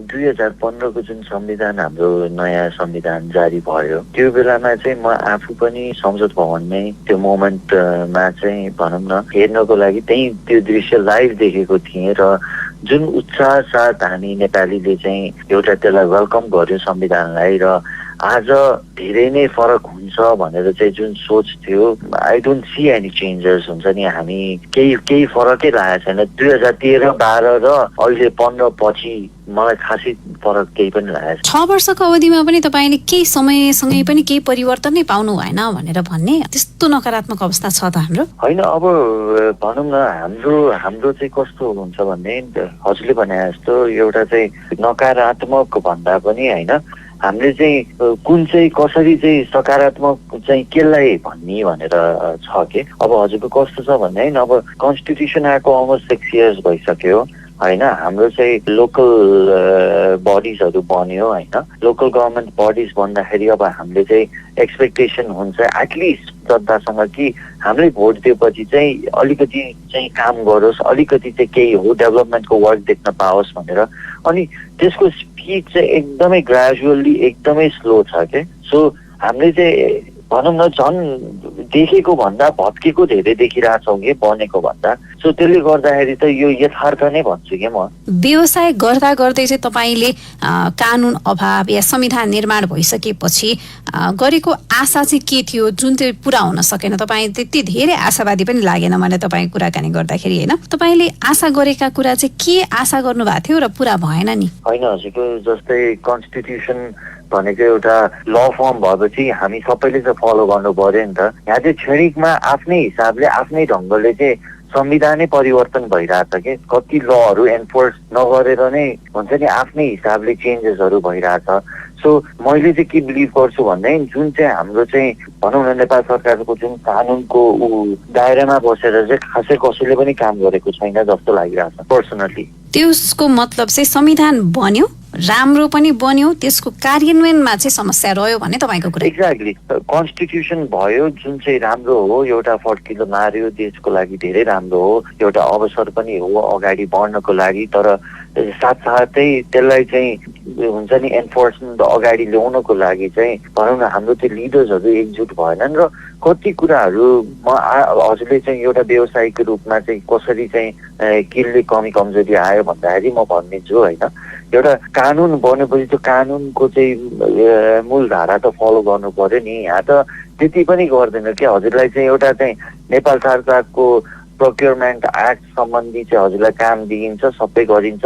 2015 को जुन संविधान हाम्रो नयाँ संविधान जारी भयो त्यो बेलामा चाहिँ म आफू पनि संसद भवनमै त्यो मोमेन्टमा चाहिँ भनौँ न हेर्नको लागि त्यही त्यो दृश्य लाइभ देखेको थिएँ र जुन उत्साह साथ हामी नेपालीले चाहिँ एउटा त्यसलाई वेलकम गर्यो संविधानलाई र आज धेरै नै फरक हुन्छ भनेर चाहिँ जुन सोच थियो, I don't see any changes हुन्छ नि। हामी केही फरकै लागेको छैन 2013, 12 र अहिले 15 पछि मलाई खासै फरक केही पनि लागेको छैन।
6 वर्षको अवधिमा पनि तपाईँले केही समयसँगै पनि केही परिवर्तन नै पाउनु भएन भनेर भन्ने त्यस्तो नकारात्मक अवस्था छ त हाम्रो?
होइन, अब भनौँ न हाम्रो चाहिँ कस्तो हुन्छ भन्ने हजुरले भने जस्तो एउटा चाहिँ नकारात्मक भन्दा पनि होइन, हामीले चाहिँ कुन चाहिँ कसरी चाहिँ सकारात्मक चाहिँ केलाई भन्ने भनेर छ कि। अब हजुरको कस्तो छ भन्ने अब कन्स्टिट्युसन आएको अलमोस्ट 6 इयर्स भइसक्यो होइन। हाम्रो चाहिँ लोकल बडिजहरू बन्यो होइन। लोकल गभर्मेन्ट बडिज बन्दाखेरि अब हामीले चाहिँ एक्सपेक्टेसन हुन्छ एटलिस्ट जनतासँग कि हामीले भोट दिएपछि चाहिँ अलिकति चाहिँ काम गरोस्, अलिकति चाहिँ केही हो डेभलपमेन्टको वर्क देख्न पाओस् भनेर। अनि त्यसको स्पिड चाहिँ एकदमै ग्रेजुअली एकदमै स्लो छ के। सो हामीले चाहिँ भनौँ न झन् देखेको भन्दा भत्केको धेरै देखिरहेछौँ कि बनेको भन्दा। सो त्यसले गर्दाखेरि त यो यथार्थ नै भन्छु कि म।
व्यवसाय गर्दा गर्दै चाहिँ तपाईँले कानुन अभाव या संविधान निर्माण भइसकेपछि गरेको आशा चाहिँ के थियो जुन चाहिँ पुरा हुन सकेन? तपाईँ त्यति धेरै आशावादी पनि लागेन मलाई तपाईँ कुराकानी गर्दाखेरि होइन। तपाईँले आशा गरेका कुरा चाहिँ के आशा गर्नु भएको थियो र पुरा भएन नि?
होइन, हजुरको जस्तै कन्स्टिट्युसन भनेको एउटा ल फर्म भएपछि हामी सबैले चाहिँ फलो गर्नु पर्यो नि त। यहाँ चाहिँ क्षणिकमा आफ्नै हिसाबले आफ्नै ढङ्गले चाहिँ संविधानै परिवर्तन भइरहेछ कि। कति लहरू एन्फोर्स नगरेर नै हुन्छ नि आफ्नै हिसाबले चेन्जेसहरू भइरहेछ। सो मैले चाहिँ के बिलिभ गर्छु भन्दा जुन चाहिँ हाम्रो चाहिँ भनौँ न नेपाल सरकारको जुन कानुनको दायरामा बसेर चाहिँ खासै कसैले पनि काम गरेको छैन जस्तो लागिरहेछ पर्सनली।
त्यसको मतलब चाहिँ संविधान बन्यो, राम्रो पनि बन्यो, त्यसको कार्यान्वयनमा चाहिँ समस्या रह्यो भन्ने तपाईँको कुरा?
एक्ज्याक्टली, कन्स्टिट्युसन भयो जुन चाहिँ राम्रो हो, एउटा फर्किलो मार्यो, देशको लागि धेरै राम्रो हो, एउटा अवसर पनि हो अगाडि बढ्नको लागि। तर साथसाथै त्यसलाई चाहिँ हुन्छ नि एन्फोर्समेन्ट अगाडि ल्याउनको लागि चाहिँ भनौँ न हाम्रो त्यो लिडर्सहरू एकजुट भएनन् र कति कुराहरूमा हजुरले चाहिँ एउटा व्यवसायीको रूपमा चाहिँ कसरी चाहिँ केले कमजोरी आयो भन्दाखेरि म भनिदिन्छु होइन। एउटा कानुन बनेपछि त्यो कानुनको चाहिँ मूलधारा त फलो गर्नु पर्यो नि। यहाँ त त्यति पनि गर्दैन कि हजुरलाई चाहिँ एउटा चाहिँ नेपाल सरकारको प्रोक्योरमेन्ट एक्ट सम्बन्धी चाहिँ हजुरलाई काम दिइन्छ, सबै गरिन्छ,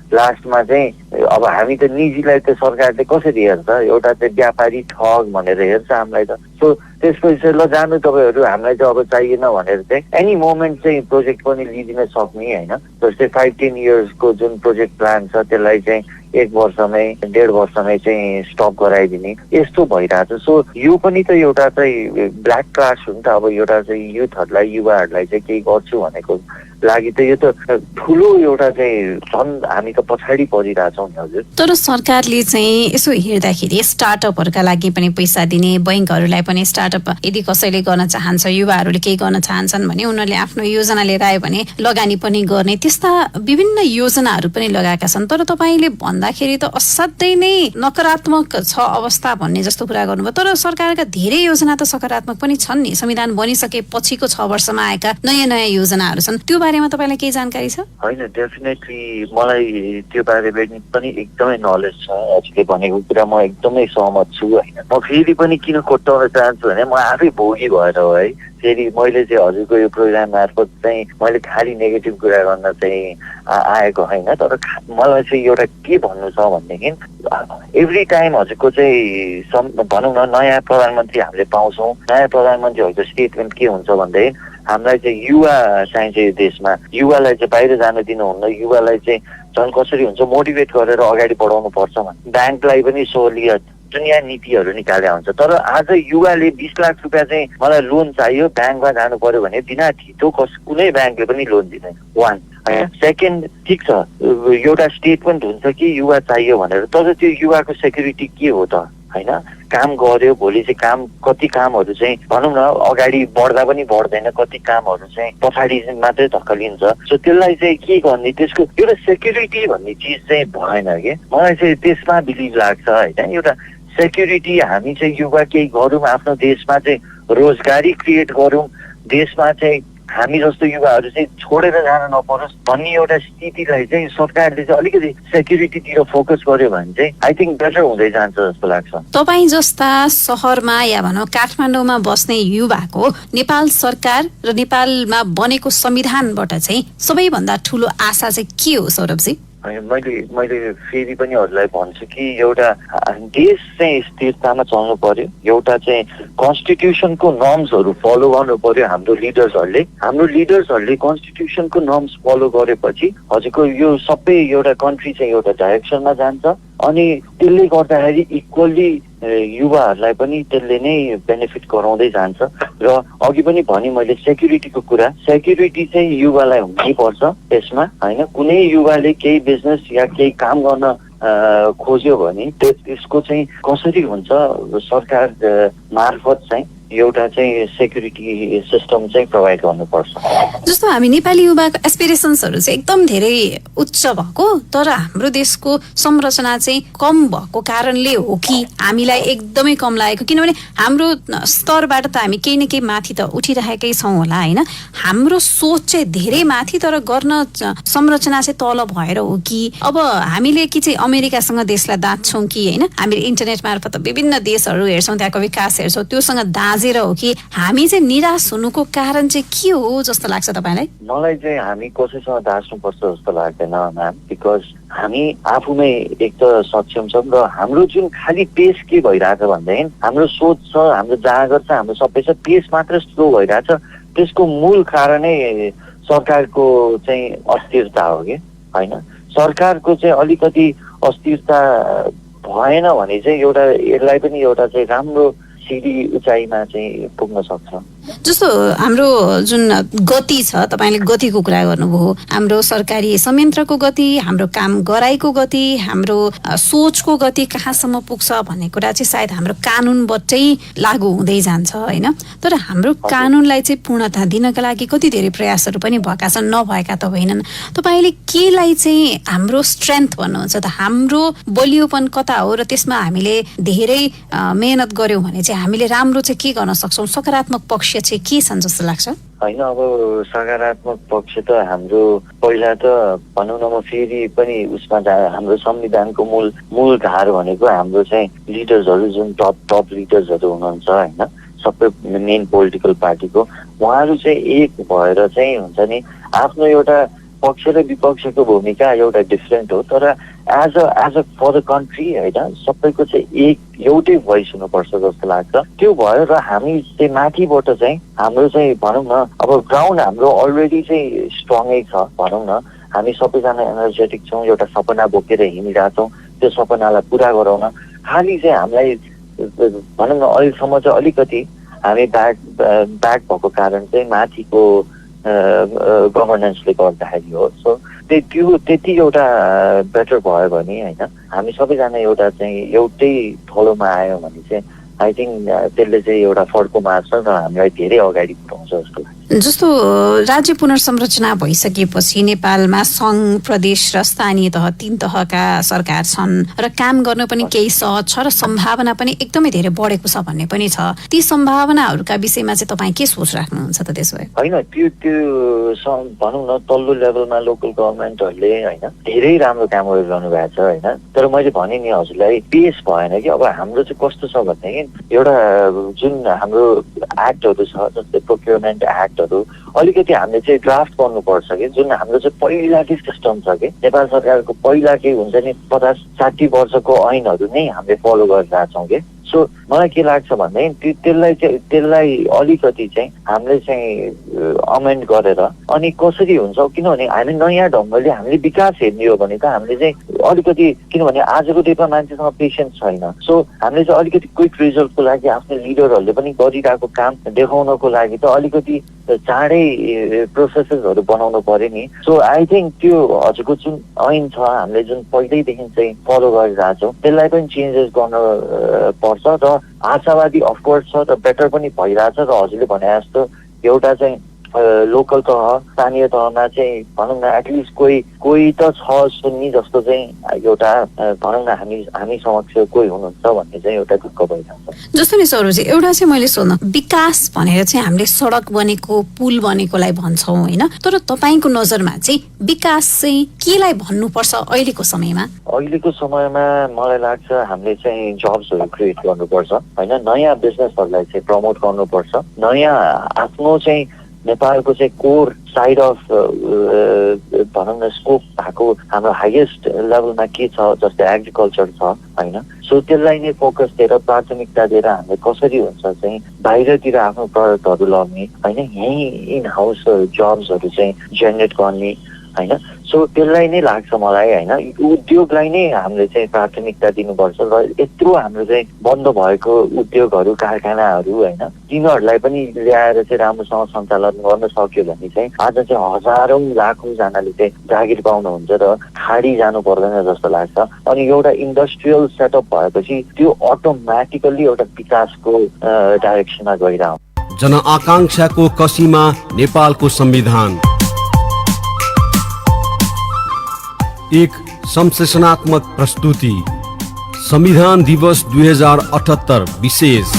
लास्टमा चाहिँ अब हामी त निजीलाई त सरकारले कसरी हेर्छ, एउटा चाहिँ व्यापारी ठग भनेर हेर्छ हामीलाई त। सो त्यसपछि चाहिँ ल जानु तपाईँहरू, हामीलाई चाहिँ अब चाहिएन भनेर चाहिँ एनी मोमेन्ट चाहिँ प्रोजेक्ट पनि लिइदिन सक्ने होइन। जस्तै 5-10 इयर्सको जुन प्रोजेक्ट प्लान छ त्यसलाई चाहिँ 1 वर्षमै 1.5 वर्षमै चाहिँ स्टप गराइदिने यस्तो भइरहेछ। सो यो पनि त एउटा चाहिँ ब्ल्याक क्लास हो नि त। अब एउटा चाहिँ युथहरूलाई युवाहरूलाई चाहिँ केही गर्छु भनेको लागि त यो त ठुलो एउटा चाहिँ झन् हामी त पछाडि परिरहेछौँ नि हजुर।
तर सरकारले चाहिँ यसो हेर्दाखेरि स्टार्टअपहरूका लागि पनि पैसा दिने, बैङ्कहरूलाई पनि स्टार्टअप यदि कसैले गर्न चाहन्छ, युवाहरूले केही गर्न चाहन्छन् भने उनीहरूले आफ्नो योजना लिएर आयो भने लगानी पनि गर्ने, त्यस्ता विभिन्न योजनाहरू पनि लगाएका छन्। तर तपाईँले भन्दाखेरि त असाध्यै नै नकारात्मक छ अवस्था भन्ने जस्तो कुरा गर्नुभयो। तर सरकारका धेरै योजना त सकारात्मक पनि छन् नि। संविधान बनिसके पछिको 6 वर्षमा आएका नयाँ नयाँ योजनाहरू छन्, त्यो बारेमा तपाईँलाई केही जानकारी छ?
होइन, डेफिनेटली मलाई त्यो बारेमा पनि एकदमै नलेज छ। हजुरले भनेको कुरा म एकदमै सहमत छु होइन। म फेरि पनि किन कोट्याउन चाहन्छु भने म आफै भोगी भएर हो है। फेरि मैले चाहिँ हजुरको यो प्रोग्राम मार्फत चाहिँ मैले खालि नेगेटिभ कुरा गर्न चाहिँ आएको होइन। तर मलाई चाहिँ एउटा के भन्नु छ भनेदेखि एभ्री टाइम हजुरको चाहिँ भनौँ न नयाँ प्रधानमन्त्री हामीले पाउँछौँ। नयाँ प्रधानमन्त्रीहरूको स्टेटमेन्ट के हुन्छ भनेदेखि हामीलाई चाहिँ युवा चाहिन्छ यो देशमा, युवालाई चाहिँ बाहिर जान दिनुहुन्न, युवालाई चाहिँ झन् कसरी हुन्छ मोटिभेट गरेर अगाडि बढाउनु पर्छ भने ब्याङ्कलाई पनि सहुलियत दुनियाँ नीतिहरू निकाले हुन्छ। तर आज युवाले 20 लाख रुपियाँ चाहिँ मलाई लोन चाहियो ब्याङ्कमा जानु पर्यो भने बिना थितो कुनै ब्याङ्कले पनि लोन दिँदैन। 1 होइन। सेकेन्ड, ठिक छ एउटा स्टेटमेन्ट हुन्छ कि युवा चाहियो भनेर, तर त्यो युवाको सेक्युरिटी के हो त होइन। काम गर्यो भोलि चाहिँ कति कामहरू चाहिँ भनौँ न अगाडि बढ्दा पनि बढ्दैन, कति कामहरू चाहिँ पछाडि मात्रै धक्कलिन्छ। सो त्यसलाई चाहिँ के गर्ने, त्यसको एउटा सेक्युरिटी भन्ने चिज चाहिँ भएन कि मलाई चाहिँ त्यसमा बिलिभ लाग्छ होइन। एउटा सेक्युरिटी हामी चाहिँ युवा केही गरौँ, आफ्नो देशमा चाहिँ रोजगारी क्रिएट गरौँ, देशमा चाहिँ हामी जस्तो युवाहरू चाहिँ छोडेर जान नपरोस् भन्ने एउटा स्थितिलाई चाहिँ सरकारले चाहिँ अलिकति सेक्युरिटीतिर फोकस गर्यो भने चाहिँ आई थिङ्क बेटर हुँदै जान्छ जस्तो लाग्छ।
तपाईँ जस्ता सहरमा या भनौँ काठमाडौँमा बस्ने युवाको नेपाल सरकार र नेपालमा बनेको संविधानबाट चाहिँ सबैभन्दा ठुलो आशा चाहिँ के हो सौरभजी?
मैले फेरि पनि हजुरलाई भन्छु कि एउटा देश चाहिँ स्थिरतामा चल्नु पर्यो, एउटा चाहिँ कन्स्टिट्युसनको नर्म्सहरू फलो गर्नु पर्यो। हाम्रो लिडर्सहरूले कन्स्टिट्युसनको नर्म्स फलो गरेपछि हजुरको यो सबै एउटा कन्ट्री चाहिँ एउटा डाइरेक्सनमा जान्छ। अनि त्यसले गर्दाखेरि इक्वल्ली युवाहरूलाई पनि त्यसले नै बेनिफिट गराउँदै जान्छ। र अघि पनि भने मैले सेक्युरिटीको कुरा, सेक्युरिटी चाहिँ युवालाई हुनैपर्छ यसमा होइन। कुनै युवाले केही बिजनेस या केही काम गर्न खोज्यो भने त्यसको चाहिँ कसरी हुन्छ सरकार मार्फत चाहिँ एउटा चाहिँ सेक्युरिटी सिस्टम चाहिँ प्रोभाइड गर्नुपर्छ।
जस्तो हामी नेपाली युवाको एस्पिरेसन्सहरू चाहिँ एकदम धेरै उच्च भएको, तर हाम्रो देशको संरचना चाहिँ कम भएको कारणले हो कि हामीलाई एकदमै कम लागेको? किनभने हाम्रो स्तरबाट त हामी केही न केही माथि त उठिरहेकै छौँ होला होइन। हाम्रो सोच चाहिँ धेरै माथि तर गर्न संरचना चाहिँ तल भएर हो कि? अब हामीले कि चाहिँ अमेरिकासँग देशलाई दाँच्छौँ कि होइन? हामीले इन्टरनेट मार्फत विभिन्न देशहरू हेर्छौँ, त्यहाँको विकास हेर्छौँ, त्योसँग दाँजेर हो कि? हामी चाहिँ निराश हुनुको कारण चाहिँ के हो जस्तो लाग्छ तपाईँलाई?
मलाई चाहिँ हामी कसैसँग दाँच्नुपर्छ जस्तो लाग्दैन म्याम, बिकज हामी आफूमै एक त सक्षम छौँ र हाम्रो जुन खालि पेस के भइरहेछ भनेदेखि हाम्रो सोच छ, हाम्रो जाँगर छ, हाम्रो सबै छ, पेस मात्र स्लो भइरहेछ। त्यसको मूल कारणै सरकारको चाहिँ अस्थिरता हो कि होइन। सरकारको चाहिँ अलिकति अस्थिरता भएन भने चाहिँ एउटा यसलाई पनि एउटा चाहिँ राम्रो सिडी उचाइमा चाहिँ पुग्न सक्छ।
जस्तो हाम्रो जुन गति छ, तपाईँले गतिको कुरा गर्नुभयो, हाम्रो सरकारी संयन्त्रको गति, हाम्रो काम गराइको गति, हाम्रो सोचको गति कहाँसम्म पुग्छ भन्ने कुरा चाहिँ सायद हाम्रो कानुनबाटै लागू हुँदै जान्छ होइन। तर हाम्रो कानुनलाई चाहिँ पूर्णता दिनका लागि कति धेरै प्रयासहरू पनि भएका छन्, नभएका त होइनन्। तपाईँले केलाई चाहिँ हाम्रो स्ट्रेन्थ भन्नुहुन्छ त, हाम्रो बलियोपन कता हो र त्यसमा हामीले धेरै मेहनत गर्यौँ भने चाहिँ हामीले राम्रो चाहिँ के गर्न सक्छौँ, सकारात्मक पक्ष चाहिँ के छन् जस्तो लाग्छ?
होइन, अब सकारात्मक पक्ष त हाम्रो पहिला त भनौँ न, म फेरि पनि उसमा हाम्रो संविधानको मूल धार भनेको हाम्रो चाहिँ लिडर्सहरू, जुन टप लिडर्सहरू हुनुहुन्छ होइन, सबै मेन पोलिटिकल पार्टीको उहाँहरू चाहिँ एक भएर चाहिँ हुन्छ नि, आफ्नो एउटा पक्ष र विपक्षको भूमिका एउटा डिफ्रेन्ट हो, तर as a for the country होइन, सबैको चाहिँ एउटै भोइस हुनुपर्छ जस्तो लाग्छ। त्यो भयो र हामी चाहिँ माथिबाट चाहिँ हाम्रो चाहिँ भनौँ न, अब ग्राउन्ड हाम्रो अलरेडी चाहिँ स्ट्रङै छ भनौँ न, हामी सबैजना एनर्जेटिक छौँ, एउटा सपना बोकेर हिँडिरहेछौँ, त्यो सपनालाई पुरा गराउन खालि चाहिँ हामीलाई भनौँ न अहिलेसम्म चाहिँ अलिकति हामी ब्याक भएको कारण चाहिँ माथिको गभर्नेन्सले गर्दाखेरि हो। सो त्यति एउटा बेटर भयो भने होइन, हामी सबैजना एउटा चाहिँ एउटै थलोमा आयो भने चाहिँ आई थिङ्क त्यसले चाहिँ एउटा फड्को मार्छ र हामीलाई धेरै अगाडि पुऱ्याउँछ जस्तो लाग्छ।
जस्तो राज्य पुनर्संरचना भइसकेपछि नेपालमा सङ्घ, प्रदेश र स्थानीय तह 3 तहका सरकार छन् र काम गर्न पनि केही सहज छ र सम्भावना पनि एकदमै धेरै बढेको छ भन्ने पनि छ। ती सम्भावनाहरूका विषयमा चाहिँ तपाईँ के सोच राख्नुहुन्छ त? त्यसो भए
होइन, त्यो भनौँ न तल्लो लेभलमा लोकल गभर्मेन्टहरूले होइन धेरै राम्रो काम गरिरहनु भएको छ होइन, तर मैले भने नि हजुरलाई पेस भएन कि। अब हाम्रो चाहिँ कस्तो छ भनेदेखि एउटा जुन हाम्रो एक्टहरू छ, जस्तै प्रोक्योरमेन्ट एक्ट, अलिकति हामीले चाहिँ ड्राफ्ट गर्नुपर्छ कि, जुन हाम्रो चाहिँ पहिलाकै सिस्टम छ कि, नेपाल सरकारको पहिलाकै हुन्छ नि 50-60 वर्षको ऐनहरू नै हामीले फलो गरिरहेछौँ कि। सो मलाई के लाग्छ भनेदेखि त्यसलाई अलिकति चाहिँ हामीले चाहिँ अमेन्ड गरेर अनि कसरी हुन्छ, किनभने हामी नयाँ ढङ्गले हामीले विकास हेर्ने हो भने त हामीले चाहिँ अलिकति, किनभने आजको डेटमा मान्छेसँग पेसेन्स छैन। सो हामीले चाहिँ अलिकति क्विक रिजल्टको लागि आफ्नो लिडरहरूले पनि गरिरहेको काम देखाउनको लागि त अलिकति चाँडै प्रोसेसेसहरू बनाउनु पर्यो नि। सो आई थिङ्क त्यो हजुरको जुन ऐन छ, हामीले जुन पहिल्यैदेखि चाहिँ फलो गरिरहेछौँ, त्यसलाई पनि चेन्जेस गर्न पर्छ र आशावादी अफकोर्स छ र बेटर पनि भइरहेछ। र हजुरले भने जस्तो एउटा चाहिँ लोकल तह, स्थानीय तहमा चाहिँ भनौँ न एटलिस्ट कोही त छ सुन्नी जस्तो चाहिँ एउटा भनौँ न हामी समक्ष कोही हुनुहुन्छ भन्ने चाहिँ एउटा ढुक्क भइरहेछ।
जस्तो नि सरोजी, एउटा चाहिँ मैले सोध्न, विकास भनेर चाहिँ हामीले सडक बनेको, पुल बनेकोलाई भन्छौँ होइन, तर तपाईँको नजरमा चाहिँ विकास चाहिँ केलाई भन्नुपर्छ अहिलेको समयमा?
अहिलेको समयमा मलाई लाग्छ हामीले चाहिँ जब्सहरू क्रिएट गर्नुपर्छ होइन, नयाँ बिजनेसहरूलाई चाहिँ प्रमोट गर्नुपर्छ, नयाँ आफ्नो चाहिँ नेपालको चाहिँ कोर साइड अफ भनौँ न स्कोप भएको हाम्रो हाइएस्ट लेभलमा के छ, जस्तै एग्रिकल्चर छ होइन। सो त्यसलाई नै फोकस दिएर प्राथमिकता दिएर हामीले कसरी हुन्छ चाहिँ बाहिरतिर आफ्नो प्रडक्टहरू लग्ने होइन, यहीँ इन हाउस जब्सहरू चाहिँ जेनेरेट गर्ने होइन। सो त्यसलाई नै लाग्छ मलाई होइन, उद्योगलाई नै हामीले चाहिँ प्राथमिकता दिनुपर्छ र यत्रो हाम्रो चाहिँ बन्द भएको उद्योगहरू, कारखानाहरू होइन, तिनीहरूलाई पनि ल्याएर चाहिँ राम्रोसँग सञ्चालन गर्न सक्यो भने चाहिँ आज चाहिँ हजारौँ लाखौँ जनाले चाहिँ जागिर पाउनुहुन्छ र खाडी जानु पर्दैन जस्तो लाग्छ। अनि एउटा इन्डस्ट्रियल सेटअप भएपछि त्यो अटोमेटिकल्ली एउटा विकासको डाइरेक्सनमा गइरहन्छ।
जनआकांक्षाको कसीमा नेपालको संविधान एक संश्लेषणात्मक प्रस्तुति, संविधान दिवस 2078 विशेष।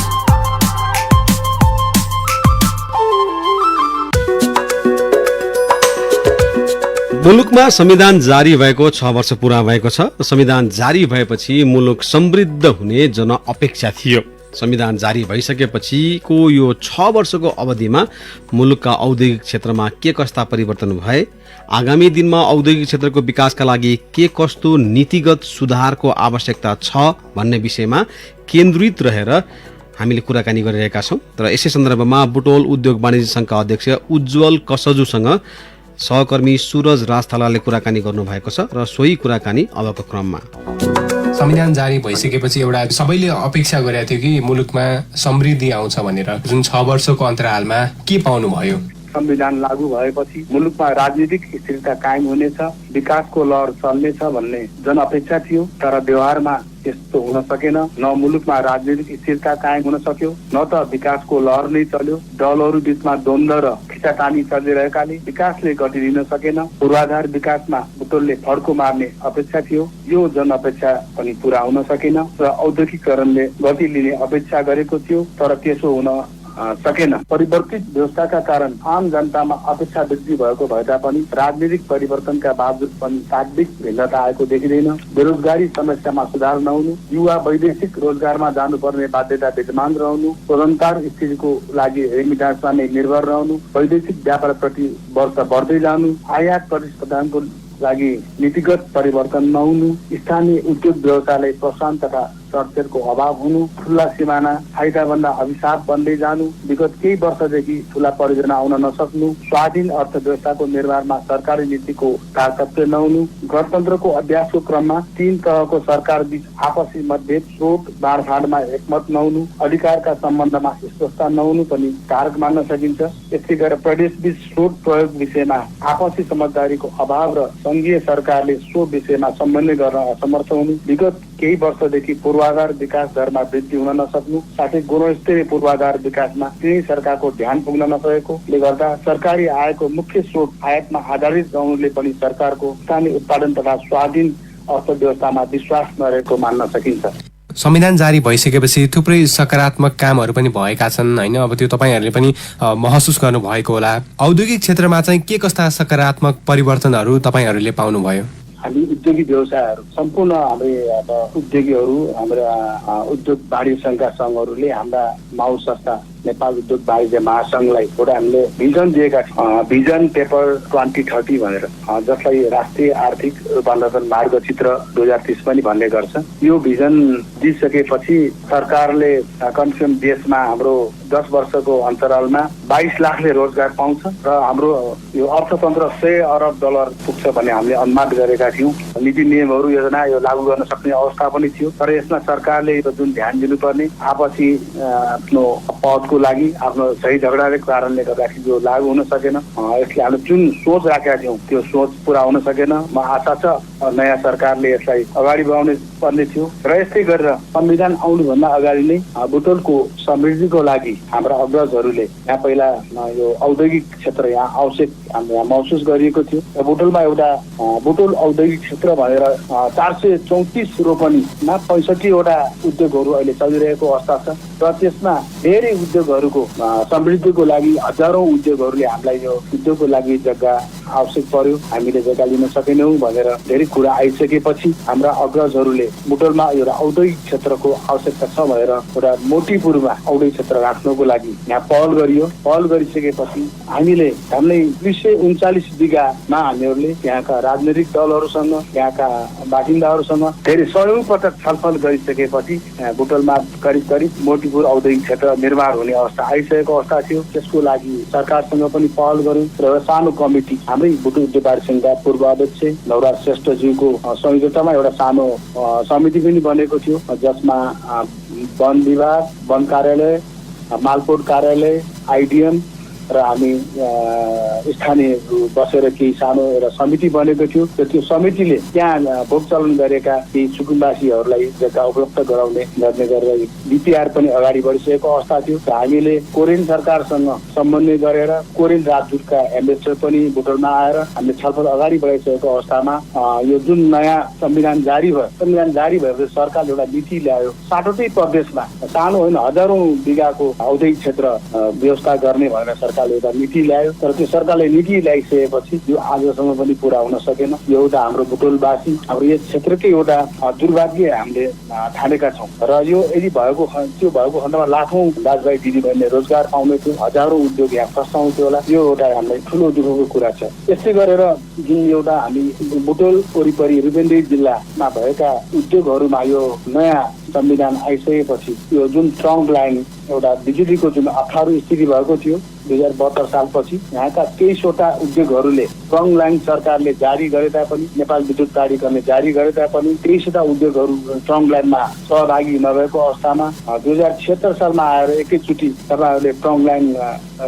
मुलुकमा संविधान जारी भएको 6 वर्ष पूरा भएको छ। संविधान जारी भएपछि मुलुक समृद्ध हुने जनअपेक्षा थियो। संविधान जारी भइसकेपछिको यो 6 वर्षको अवधिमा मुलुकका औद्योगिक क्षेत्रमा के कस्ता परिवर्तन भए, आगामी दिनमा औद्योगिक क्षेत्रको विकासका लागि के कस्तो नीतिगत सुधारको आवश्यकता छ भन्ने विषयमा केन्द्रित रहेर हामीले कुराकानी गरिरहेका छौँ। तर यसै सन्दर्भमा बुटोल उद्योग वाणिज्य सङ्घका अध्यक्ष उज्जवल कसजुसँग सहकर्मी सुरज राजथालाले कुराकानी गर्नुभएको छ र सोही कुराकानी अबको क्रममा।
संविधान जारी भइसकेपछि एउटा सबैले अपेक्षा गरेका थियो कि मुलुकमा समृद्धि आउँछ भनेर, जुन 6 वर्षको अन्तरालमा के पाउनु भयो?
संविधान लागू भएपछि मुलुकमा राजनीतिक स्थिरता कायम हुनेछ, विकासको लहर चल्नेछ भन्ने जनअपेक्षा थियो। तर व्यवहारमा त्यस्तो हुन सकेन। न मुलुकमा राजनीतिक स्थिरता कायम हुन सक्यो, न त विकासको लहर नै चल्यो। दलहरू बीचमा द्वन्द्व र खिचातानी चलिरहेकाले विकासले गति दिन सकेन। पूर्वाधार विकासमा बुटोलले फड्को मार्ने अपेक्षा थियो, यो जनअपेक्षा पनि पूरा हुन सकेन र औद्योगिकरणले गति लिने अपेक्षा गरेको थियो, तर त्यसो हुन सकेन। परिवर्तित व्यवस्थाका कारण आम जनतामा अपेक्षा वृद्धि भएको भए तापनि राजनीतिक परिवर्तनका बावजुद पनि सार्वत्रिक भिन्नता आएको देखिँदैन। बेरोजगारी समस्यामा सुधार नहुनु, युवा वैदेशिक रोजगारमा जानुपर्ने बाध्यता विद्यमान रहनु, स्वतन्त्र स्थितिको लागि रेमिटान्समा नै निर्भर रहनु, वैदेशिक व्यापारप्रति वर्ष बढ्दै जानु, आयात प्रतिस्पर्धाको लागि नीतिगत परिवर्तन नहुनु, स्थानीय उद्योग व्यवसायलाई प्रोत्साहन तथा शर्तहरूको अभाव हुनु, खुल्ला सिमाना फाइदाभन्दा अभिशाप बन्दै जानु, विगत केही वर्षदेखि ठूला परियोजना आउन नसक्नु, स्वाधीन अर्थव्यवस्थाको निर्माणमा सरकारी नीतिको तारतम्य नहुनु, गणतन्त्रको अभ्यासको क्रममा 3 तहको सरकार बीच आपसी मतभेद, स्रोत बाँडफाँडमा एकमत नहुनु, अधिकारका सम्बन्धमा स्पष्टता नहुनु पनि कारक मान्न सकिन्छ। यसै गरेर प्रदेशबीच स्रोत प्रयोग विषयमा आपसी समझदारीको अभाव र संघीय सरकारले सो विषयमा समन्वय गर्न असमर्थ हुनु, विगत केही वर्षदेखि पूर्वाधार विकास दरमा वृद्धि हुन नसक्नु, साथै गुणस्तरीय पूर्वाधार विकासमा तिनै सरकारको ध्यान पुग्न नसकेकोले गर्दा सरकारी आयको मुख्य स्रोत आयातमा आधारित रहनुले पनि सरकारको स्थानीय उत्पादन तथा स्वाधीन अर्थव्यवस्थामा विश्वास नरहेको मान्न सकिन्छ।
संविधान जारी भइसकेपछि थुप्रै सकारात्मक कामहरू पनि भएका छन् हैन? अब त्यो तपाईहरुले पनि महसुस गर्नु भएको होला। औद्योगिक क्षेत्रमा चाहिँ के कस्ता सकारात्मक परिवर्तनहरू तपाईहरुले पाउनुभयो?
हामी उद्योगी व्यवसायहरू सम्पूर्ण हाम्रो उद्योगीहरू, हाम्रा उद्योग वाणिज्य संघका संघहरूले हाम्रा माउ संस्था नेपाल उद्योग वाणिज्य महासंघलाई एउटा हामीले भिजन दिएका छौँ, भिजन पेपर 2030 भनेर, जसलाई राष्ट्रिय आर्थिक रूपान्तरण मार्गचित्र 2030 पनि भन्ने गर्छ। यो भिजन दिइसकेपछि सरकारले कमसेकम देशमा हाम्रो 10 वर्षको अन्तरालमा 22 लाखले रोजगार पाउँछ र हाम्रो यो अर्थतन्त्र $100 अरब पुग्छ भन्ने हामीले अनुमान गरेका थियौँ। नीति नियमहरू योजना यो लागू गर्न सक्ने अवस्था पनि थियो, तर यसमा सरकारले जुन ध्यान दिनुपर्ने आपसी आफ्नो पदको लागि आफ्नो सही झगडाको कारणले गर्दाखेरि यो लागू हुन सकेन। यसले हामीले जुन सोच राखेका थियौँ त्यो सोच पूरा हुन सकेन। म आशा छ नयाँ सरकारले यसलाई अगाडि बढाउनु पर्ने थियो र यस्तै गरेर संविधान आउनुभन्दा अगाडि नै बुटोलको समृद्धिको लागि हाम्रा अग्रजहरूले यहाँ पहिला यो औद्योगिक क्षेत्र यहाँ आवश्यक यहाँ महसुस गरिएको थियो। बुटोलमा एउटा बुटोल औद्योगिक क्षेत्र भनेर 434 रोपनीमा 65 वटा उद्योगहरू अहिले चलिरहेको अवस्था छ र त्यसमा धेरै उद्योगहरूको समृद्धिको लागि हजारौं उद्योगहरूले हामीलाई यो उद्योगको लागि जग्गा आवश्यक पर्यो, हामीले जग्गा लिन सकेनौँ भनेर धेरै कुरा आइसकेपछि हाम्रा अग्रजहरूले बुटोलमा एउटा औद्योगिक क्षेत्रको आवश्यकता छ भनेर एउटा मोटीपुरमा औद्योगिक क्षेत्र राख्नको लागि यहाँ पहल गरियो। पहल गरिसकेपछि हामीले 239 बिघामा हामीहरूले यहाँका राजनैतिक दलहरूसँग, यहाँका बासिन्दाहरूसँग धेरै सयौंपटक छलफल गरिसकेपछि बुटोलमा करिब मोटीपुर औद्योगिक क्षेत्र निर्माण हुने अवस्था आइसकेको अवस्था थियो। त्यसको लागि सरकारसँग पनि पहल गर्यौँ र एउटा सानो कमिटी हाम्रै बुटोल उद्योग वाणिज्य संघका पूर्व अध्यक्ष नवराज श्रेष्ठज्यूको संयोजकतामा एउटा सानो समिति पनि बनेको थियो, जसमा वन विभाग, वन कार्यालय, मालपोर्ट कार्यालय, आइडिएम र हामी स्थानीय बसेर केही सानो एउटा समिति बनेको थियो र त्यो समितिले त्यहाँ भोग चलन गरेका केही सुकुम्बासीहरूलाई जग्गा उपलब्ध गराउने गर्ने गरेर डिपिआर पनि अगाडि बढिसकेको अवस्था थियो। हामीले कोरियन सरकारसँग समन्वय गरेर कोरियन राजदूतका एम्बेसडर पनि बुटोलमा आएर हामीले छलफल अगाडि बढाइसकेको अवस्थामा यो जुन नयाँ संविधान जारी भएपछि सरकारले एउटा नीति ल्यायो। 60वटै प्रदेशमा सानो होइन हजारौं बिघाको औद्योगिक क्षेत्र व्यवस्था गर्ने भनेर सरकारले एउटा नीति ल्यायो, तर त्यो सरकारले नीति ल्याइसकेपछि यो आजसम्म पनि पूरा हुन सकेन। यो एउटा हाम्रो बुटोलवासी, हाम्रो यस क्षेत्रकै एउटा दुर्भाग्य हामीले ठानेका छौँ र यो यदि भएको खण्डमा लाखौं दाजुभाइ दिदीबहिनीले रोजगार पाउने थियो, हजारौं उद्योग यहाँ फस्टाउँथ्यो होला। यो एउटा हामीलाई ठुलो दुःखको कुरा छ। यस्तै गरेर जुन एउटा हामी बुटोल वरिपरि रूपन्देही जिल्लामा भएका उद्योगहरूमा यो नयाँ संविधान आइसकेपछि यो जुन ट्रङ्क लाइन एउटा बिजुलीको जुन अप्ठ्यारो स्थिति भएको थियो 2072 सालपछि यहाँका 23वटा उद्योगहरूले स्ट्रङ लाइन सरकारले जारी गरे तापनि, नेपाल विद्युत प्राधिकरणले जारी गरे तापनि 23वटा उद्योगहरू स्ट्रङ लाइनमा सहभागी नभएको अवस्थामा 2076 सालमा आएर एकैचोटि तपाईँहरूले स्ट्रङ लाइन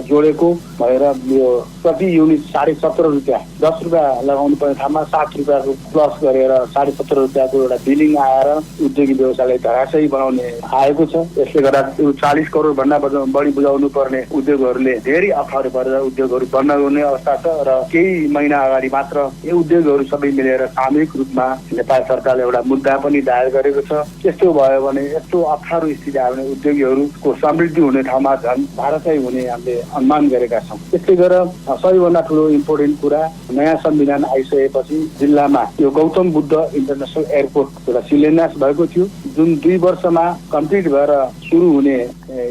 जोडेको भएर यो प्रति युनिट 17.5 रुपियाँ, 10 रुपियाँ लगाउनु पर्ने ठाउँमा 60 रुपियाँको प्लस गरेर 17.5 रुपियाँको एउटा बिलिङ आएर उद्योगी व्यवसायलाई धराशयी बनाउने आएको छ। यसले गर्दा 40 करोड भन्दा बढी बुझाउनु पर्ने उद्योगहरूले धेरै अप्ठ्यारो परेर उद्योगहरू बन्द गर्ने अवस्था छ र केही महिना अगाडि मात्र यो उद्योगहरू सबै मिलेर सामूहिक रूपमा नेपाल सरकारले एउटा मुद्दा पनि दायर गरेको छ। त्यस्तो भयो भने यस्तो अप्ठ्यारो स्थिति आयो भने उद्योगीहरूको समृद्धि हुने ठाउँमा झन् धराशयी हुने हामीले अनुमान गरेका छौँ। त्यसै गरेर सबैभन्दा ठुलो इम्पोर्टेन्ट कुरा, नयाँ संविधान आइसकेपछि जिल्लामा यो गौतम बुद्ध इन्टरनेसनल एयरपोर्ट एउटा शिलान्यास भएको थियो, जुन 2 वर्षमा कम्प्लिट भएर सुरु हुने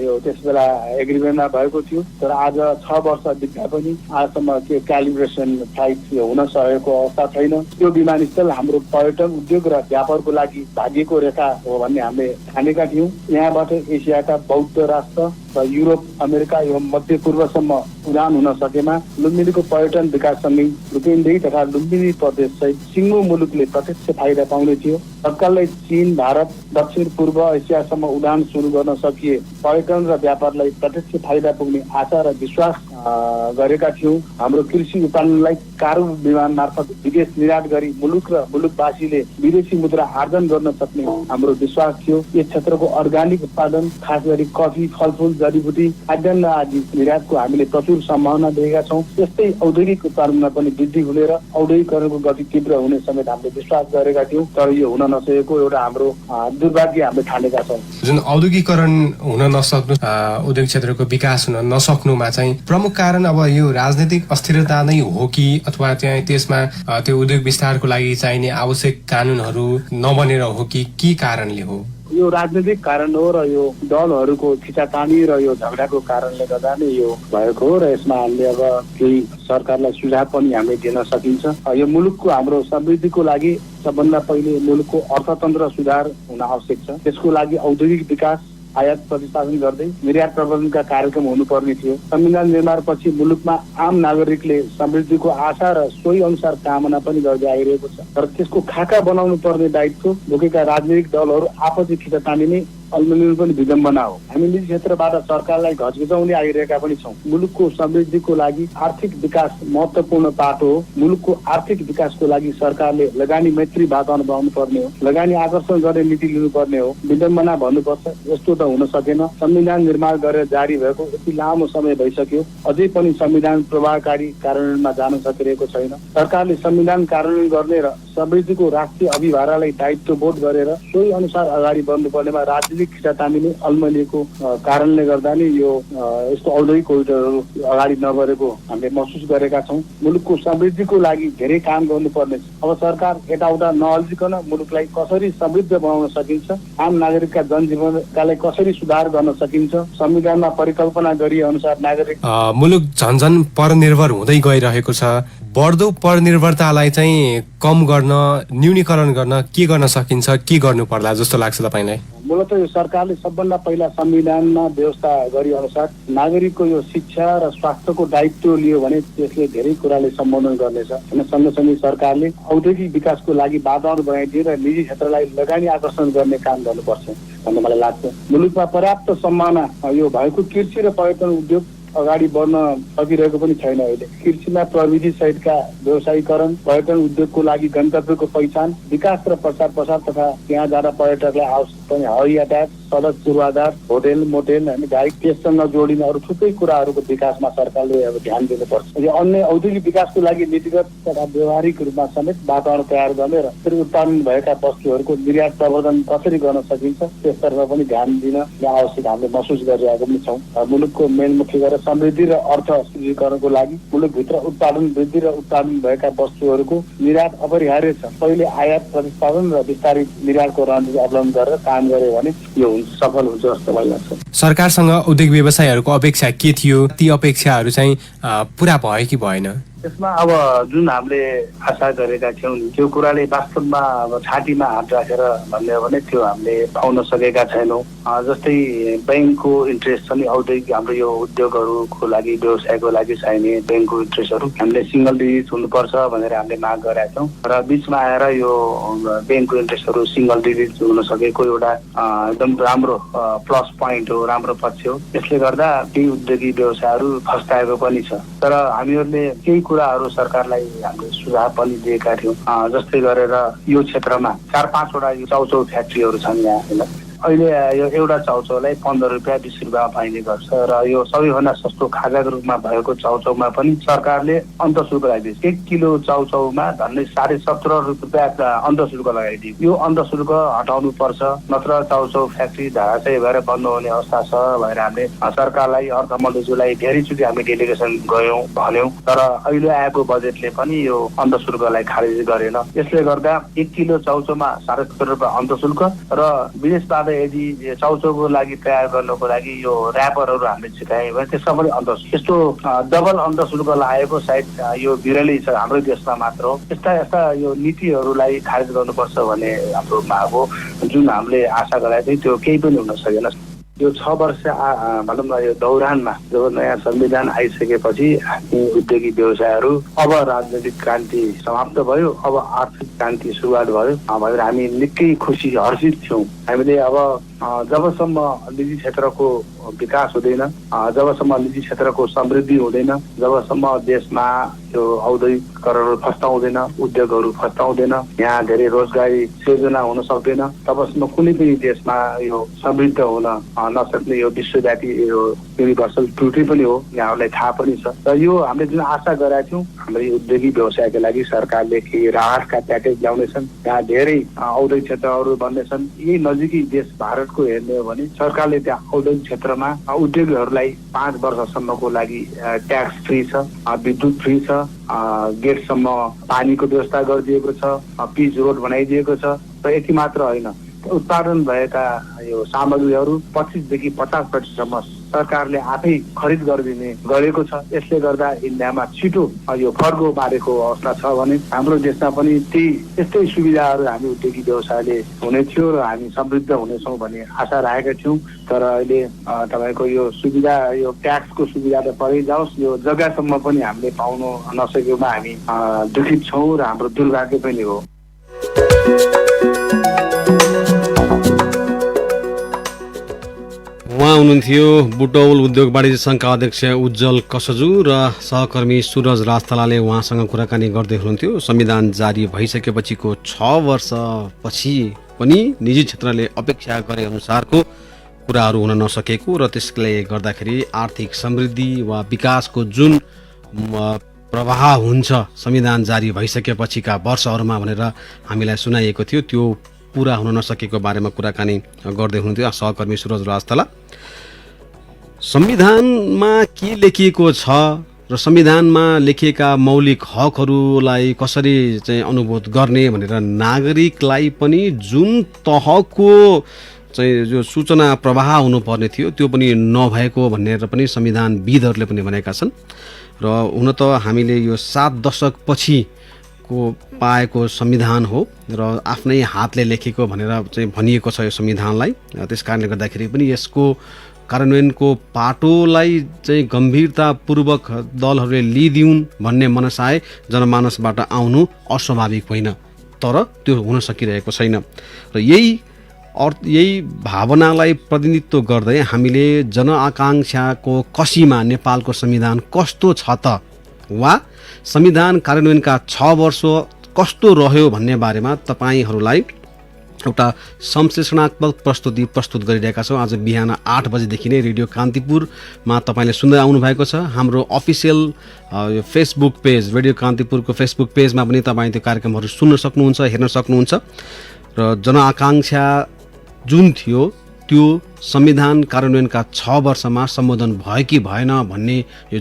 यो त्यसबेला एग्रिमेन्टमा भएको थियो। तर आज 6 वर्ष बित्दा पनि आजसम्म त्यो क्यालिब्रेसन फ्लाइट हुन सकेको अवस्था छैन। यो विमानस्थल हाम्रो पर्यटन उद्योग र व्यापारको लागि भाग्यको रेखा हो भन्ने हामीले ठानेका थियौँ। यहाँबाट एसियाका बौद्ध राष्ट्र र युरोप, अमेरिका एवं मध्य पूर्वसम्म उडान हुन सकेमा लुम्बिनीको पर्यटन विकास सँगै रूपेन्देही तथा लुम्बिनी प्रदेश सहित सिङ्गो मुलुकले प्रत्यक्ष फाइदा पाउने थियो। तत्कालै चीन, भारत, दक्षिण पूर्व एसियासम्म उडान सुरु गर्न सकिए पर्यटन र व्यापारलाई प्रत्यक्ष फाइदा पुग्ने आशा र विश्वास गरेका थियौँ। हाम्रो कृषि उत्पादनलाई कार्गो विमान मार्फत विदेश निर्यात गरी मुलुक र मुलुकवासीले विदेशी मुद्रा आर्जन गर्न सक्ने हाम्रो विश्वास थियो। यस क्षेत्रको अर्ग्यानिक उत्पादन, खास गरी कफी, फलफुल, जडीबुटी, खाद्यान्न आदि निर्यातको हामीले प्रचुर सम्भावना देखेका छौँ। त्यस्तै औद्योगिक उत्पादनमा पनि वृद्धि हुने र औद्योगिकरणको गति तीव्र हुने समेत हामीले विश्वास गरेका थियौँ। तर यो हुन नसकेको एउटा हाम्रो दुर्भाग्य हामीले ठानेका छौँ।
जुन औद्योगिकरण हुन नसक्नु, उद्योग क्षेत्रको विकास हुन नसक्नुमा चाहिँ प्रमुख कारण अब यो राजनीतिक अस्थिरता नै हो कि अथवा चाहिँ त्यसमा त्यो उद्योग विस्तारको लागि चाहिने आवश्यक कानुनहरू नबनेर हो कि के कारणले हो?
यो राजनीतिक कारण हो र यो दलहरूको खिचातानी र यो झगडाको कारणले गर्दा नै यो भएको हो र यसमा हामीले अब केही सरकारलाई सुझाव पनि हामीले दिन सकिन्छ। यो मुलुकको हाम्रो समृद्धिको लागि सबभन्दा पहिले मुलुकको अर्थतन्त्र सुधार हुन आवश्यक छ। त्यसको लागि औद्योगिक विकास, आयात प्रतिस्थापन गर्दै निर्यात प्रबन्धनका कार्यक्रम हुनुपर्ने थियो। संविधान निर्माणपछि मुलुकमा आम नागरिकले समृद्धिको आशा र सोही अनुसार कामना पनि गर्दै आइरहेको छ। तर त्यसको खाका बनाउनु पर्ने दायित्व बोकेका राजनीतिक दलहरू आपसी खिचातानी नै अल्मलिनु पनि विडम्बना हो। हामी निजी क्षेत्रबाट सरकारलाई घचघचाउने आइरहेका पनि छौँ। मुलुकको समृद्धिको लागि आर्थिक विकास महत्त्वपूर्ण पाटो हो। मुलुकको आर्थिक विकासको लागि सरकारले लगानी मैत्री वातावरण बनाउनु पर्ने हो, लगानी आकर्षण गर्ने नीति लिनुपर्ने हो। विडम्बना भन्नुपर्छ, यस्तो त हुन सकेन। संविधान निर्माण गरेर जारी भएको यति लामो समय भइसक्यो, अझै पनि संविधान प्रभावकारी कार्यान्वयनमा जान सकिरहेको छैन। सरकारले संविधान कार्यान्वयन गर्ने र समृद्धिको राष्ट्रिय अभिभारालाई दायित्वबोध गरेर सोही अनुसार अगाडि बढ्नुपर्नेमा राजनीतिक खिचातानी नै अल्मलिएको कारणले गर्दा नै यो यस्तो औद्योगिक कोरिडोरहरू अगाडि नबढेको हामीले महसुस गरेका छौँ। मुलुकको समृद्धिको लागि धेरै काम गर्नुपर्ने छ। अब सरकार यताउता नअल्झिकन मुलुकलाई कसरी समृद्ध बनाउन सकिन्छ, आम नागरिकका जनजीवनकालाई कसरी सुधार गर्न सकिन्छ, संविधानमा परिकल्पना गरिए अनुसार नागरिक
मुलुक झन्झन परनिर्भर हुँदै गइरहेको छ। बढ्दो परनिर्भरतालाई चाहिँ कम गर्न, न्यूनीकरण गर्न के गर्न सकिन्छ, के गर्नु पर्ला जस्तो लाग्छ तपाईँलाई?
मूलतः यो सरकारले सबभन्दा पहिला संविधानमा व्यवस्था गरे अनुसार नागरिकको यो शिक्षा र स्वास्थ्यको दायित्व लियो भने त्यसले धेरै कुराले सम्बोधन गर्नेछ। होइन, सँगसँगै सरकारले औद्योगिक विकासको लागि वातावरण बनाइदिए र निजी क्षेत्रलाई लगानी आकर्षण गर्ने काम गर्नुपर्छ भन्ने मलाई लाग्छ। मुलुकमा पर्याप्त सम्भावना यो भएको कृषि र पर्यटन उद्योग अगाडि बढ्न सकिरहेको पनि छैन। अहिले कृषिमा प्रविधि सहितका व्यवसायीकरण, पर्यटन उद्योगको लागि गन्तव्यको पहिचान, विकास र प्रचार प्रसार तथा त्यहाँ जाँदा पर्यटकलाई आवश्यक पनि हवाई यातायात, सडक पूर्वाधार, होटेल, मोटेल अनि गाइड, त्यससँग जोडिने अरू थुप्रै कुराहरूको विकासमा सरकारले अब ध्यान दिनुपर्छ। यो अन्य औद्योगिक विकासको लागि नीतिगत तथा व्यावहारिक रूपमा समेत वातावरण तयार गर्ने र उत्पादन भएका वस्तुहरूको निर्यात प्रवर्धन कसरी गर्न सकिन्छ त्यसतर्फ पनि ध्यान दिन आवश्यक हामीले महसुस गरिरहेको पनि छौँ। मुलुकको मेलमुखी गरेर समृद्धि र अर्थ सृजनीकरणको लागि मुलुकभित्र उत्पादन वृद्धि र उत्पादन भएका वस्तुहरूको निर्यात अपरिहार्य छ। पहिले आयात प्रतिस्थापन र विस्तारित निर्यातको रणनीति अवलम्बन गरेर काम गर्यो भने यो सफल हुन्छ जस्तो मलाई लाग्छ।
सरकारसँग उद्योग व्यवसायहरूको अपेक्षा के थियो? ती अपेक्षाहरू चाहिँ पूरा भयो कि भएन?
त्यसमा अब जुन हामीले आशा गरेका थियौँ नि त्यो कुराले वास्तवमा अब छातीमा हात राखेर भन्ने हो भने त्यो हामीले पाउन सकेका छैनौँ। जस्तै ब्याङ्कको इन्ट्रेस्ट छ नि औद्योगिक हाम्रो यो उद्योगहरूको लागि व्यवसायको लागि चाहिने ब्याङ्कको इन्ट्रेस्टहरू हामीले सिङ्गल डिजिट हुनुपर्छ भनेर हामीले माग गरेका थियौँ र बिचमा आएर यो ब्याङ्कको इन्ट्रेस्टहरू सिङ्गल डिजिट हुन सकेको एउटा एकदम राम्रो प्लस पोइन्ट हो, राम्रो पक्ष हो। यसले गर्दा केही उद्योगिक व्यवसायहरू फस्टाएको पनि छ। तर हामीहरूले केही कुराहरू सरकारलाई हामीले सुझाव पनि दिएका थियौँ। जस्तै गरेर यो क्षेत्रमा 4-5 वटा चाउचाउ फ्याक्ट्रीहरू छन् यहाँ होइन। अहिले यो एउटा चाउचाउलाई 15 रुपियाँ 20 रुपियाँ पाइने गर्छ र यो सबैभन्दा सस्तो खाजाको रूपमा भएको चाउचाउमा पनि सरकारले अन्तशुल्क लगाइदिन्छ। 1 किलो चाउचाउमा झन्डै 17.5 रुपियाँ अन्तशुल्क लगाइदियो। यो अन्तशुल्क हटाउनु पर्छ, नत्र चाउचाउ फ्याक्ट्री धराशयी भएर बन्द हुने अवस्था छ भनेर हामीले सरकारलाई अर्थमन्त्रीज्यूलाई धेरैचोटि हामी डेलिगेसन गयौँ भन्यौँ। तर अहिले आएको बजेटले पनि यो अन्तशुल्कलाई खारेज गरेन। यसले गर्दा 1 किलो चाउचाउमा 17.5 रुपियाँ अन्तशुल्क र विदेशबाट यदि चाउचाउको लागि तयार गर्नको लागि यो ऱ्यापरहरू हामीले छिटायौँ भने त्यसमा पनि यस्तो डबल अन्तशुल्क लागेको सायद यो विरलै छ हाम्रो देशमा मात्र हो। यस्ता यो नीतिहरूलाई खारेज गर्नुपर्छ भन्ने हाम्रो माग हो। जुन हामीले आशा गरेका थियौँ त्यो केही पनि हुन सकेन। यो 6 वर्ष भनौँ न यो दौरानमा जब नयाँ संविधान आइसकेपछि हामी उद्योगिक व्यवसायहरू अब राजनैतिक क्रान्ति समाप्त भयो, अब आर्थिक क्रान्ति सुरुवात भयो भनेर हामी निकै खुसी हर्षित थियौँ। हामीले अब जबसम्म निजी क्षेत्रको विकास हुँदैन, जबसम्म निजी क्षेत्रको समृद्धि हुँदैन, जबसम्म देशमा यो औद्योगिकरणहरू फस्टाउँदैन, उद्योगहरू फस्टाउँदैन, यहाँ धेरै रोजगारी सिर्जना हुन सक्दैन, तबसम्म कुनै पनि देशमा यो समृद्ध हुन नसक्ने यो विश्वव्यापी यो युनिभर्सल ट्रुथ पनि हो, यहाँहरूलाई थाहा पनि छ। र यो हामीले जुन आशा गरेका थियौँ हाम्रो औद्योगिक व्यवसायका लागि सरकारले केही राहतका प्याकेज ल्याउनेछन्, यहाँ धेरै औद्योगिक क्षेत्रहरू बन्नेछन्। यही नजिकै देश भारतको हेर्ने हो भने सरकारले त्यहाँ औद्योगिक क्षेत्रमा उद्योगीहरूलाई 5 वर्षसम्मको लागि ट्याक्स फ्री छ, विद्युत फ्री छ, गेटसम्म पानीको व्यवस्था गरिदिएको छ, पिच रोड बनाइदिएको छ। र यति मात्र होइन, उत्पादन भएका यो सामग्रीहरू 25 देखि 50% सरकारले आफै खरिद गरिदिने गरेको छ। यसले गर्दा इन्डियामा छिटो यो फर्को पारेको अवस्था छ भने हाम्रो देशमा पनि त्यस्तै सुविधाहरू हामी उद्योगिक व्यवसायले हुने थियो र हामी समृद्ध हुनेछौँ भन्ने आशा राखेका थियौँ। तर अहिले तपाईँको यो सुविधा यो ट्याक्सको सुविधा त परै जाओस्, यो जग्गासम्म पनि हामीले पाउन नसकेकोमा हामी दुखित छौँ र हाम्रो दुर्भाग्य पनि हो।
उहाँ हुनुहुन्थ्यो बुटौल उद्योग वाणिज्य सङ्घका अध्यक्ष उज्जवल कसजु र सहकर्मी सुरज राजतलाले उहाँसँग कुराकानी गर्दै हुनुहुन्थ्यो। संविधान जारी भइसकेपछिको 6 वर्षपछि पनि निजी क्षेत्रले अपेक्षा गरे अनुसारको कुराहरू हुन नसकेको र त्यसले गर्दाखेरि आर्थिक समृद्धि वा विकासको जुन प्रवाह हुन्छ संविधान जारी भइसकेपछिका वर्षहरूमा भनेर हामीलाई सुनाइएको थियो, त्यो पुरा हुन नसकेको बारेमा कुराकानी गर्दै हुनुहुन्थ्यो सहकर्मी सुरज राजतला। संविधानमा के लेखिएको छ र संविधानमा लेखिएका मौलिक हकहरूलाई कसरी चाहिँ अनुभूत गर्ने भनेर नागरिकलाई पनि जुन तहको चाहिँ जो सूचना प्रवाह हुनुपर्ने थियो त्यो पनि नभएको भनेर पनि संविधानविदहरूले पनि भनेका छन्। र हुन त हामीले यो 7 दशकपछि पाएको संविधान हो र आफ्नै हातले लेखेको भनेर चाहिँ भनिएको छ यो संविधानलाई। त्यस कारणले गर्दाखेरि पनि यसको कार्यान्वयनको पाटोलाई चाहिँ गम्भीरतापूर्वक दलहरूले लिदिउन् भन्ने मनसाय जनमानसबाट आउनु अस्वाभाविक होइन, तर त्यो हुन सकिरहेको छैन। र यही भावनालाई प्रतिनिधित्व गर्दै हामीले जनआकाङ्क्षाको कसीमा नेपालको संविधान कस्तो छ त वा संविधान कार्यान्वयनका 6 वर्ष कस्तो रह्यो भन्ने बारेमा तपाईहरूलाई एउटा संश्लेषणात्मक प्रस्तुति प्रस्तुत गरिरहेका छौँ। आज बिहान 8 बजेदेखि नै रेडियो कान्तिपुरमा तपाईँले सुन्दै आउनुभएको छ। हाम्रो अफिसियल फेसबुक पेज रेडियो कान्तिपुरको फेसबुक पेजमा पनि तपाईँ त्यो कार्यक्रमहरू सुन्न सक्नुहुन्छ, हेर्न सक्नुहुन्छ। र जनआकाङ्क्षा जुन थियो त्यो संविधान कार्यान्वयनका 6 वर्षमा सम्बोधन भयो कि भएन भन्ने यो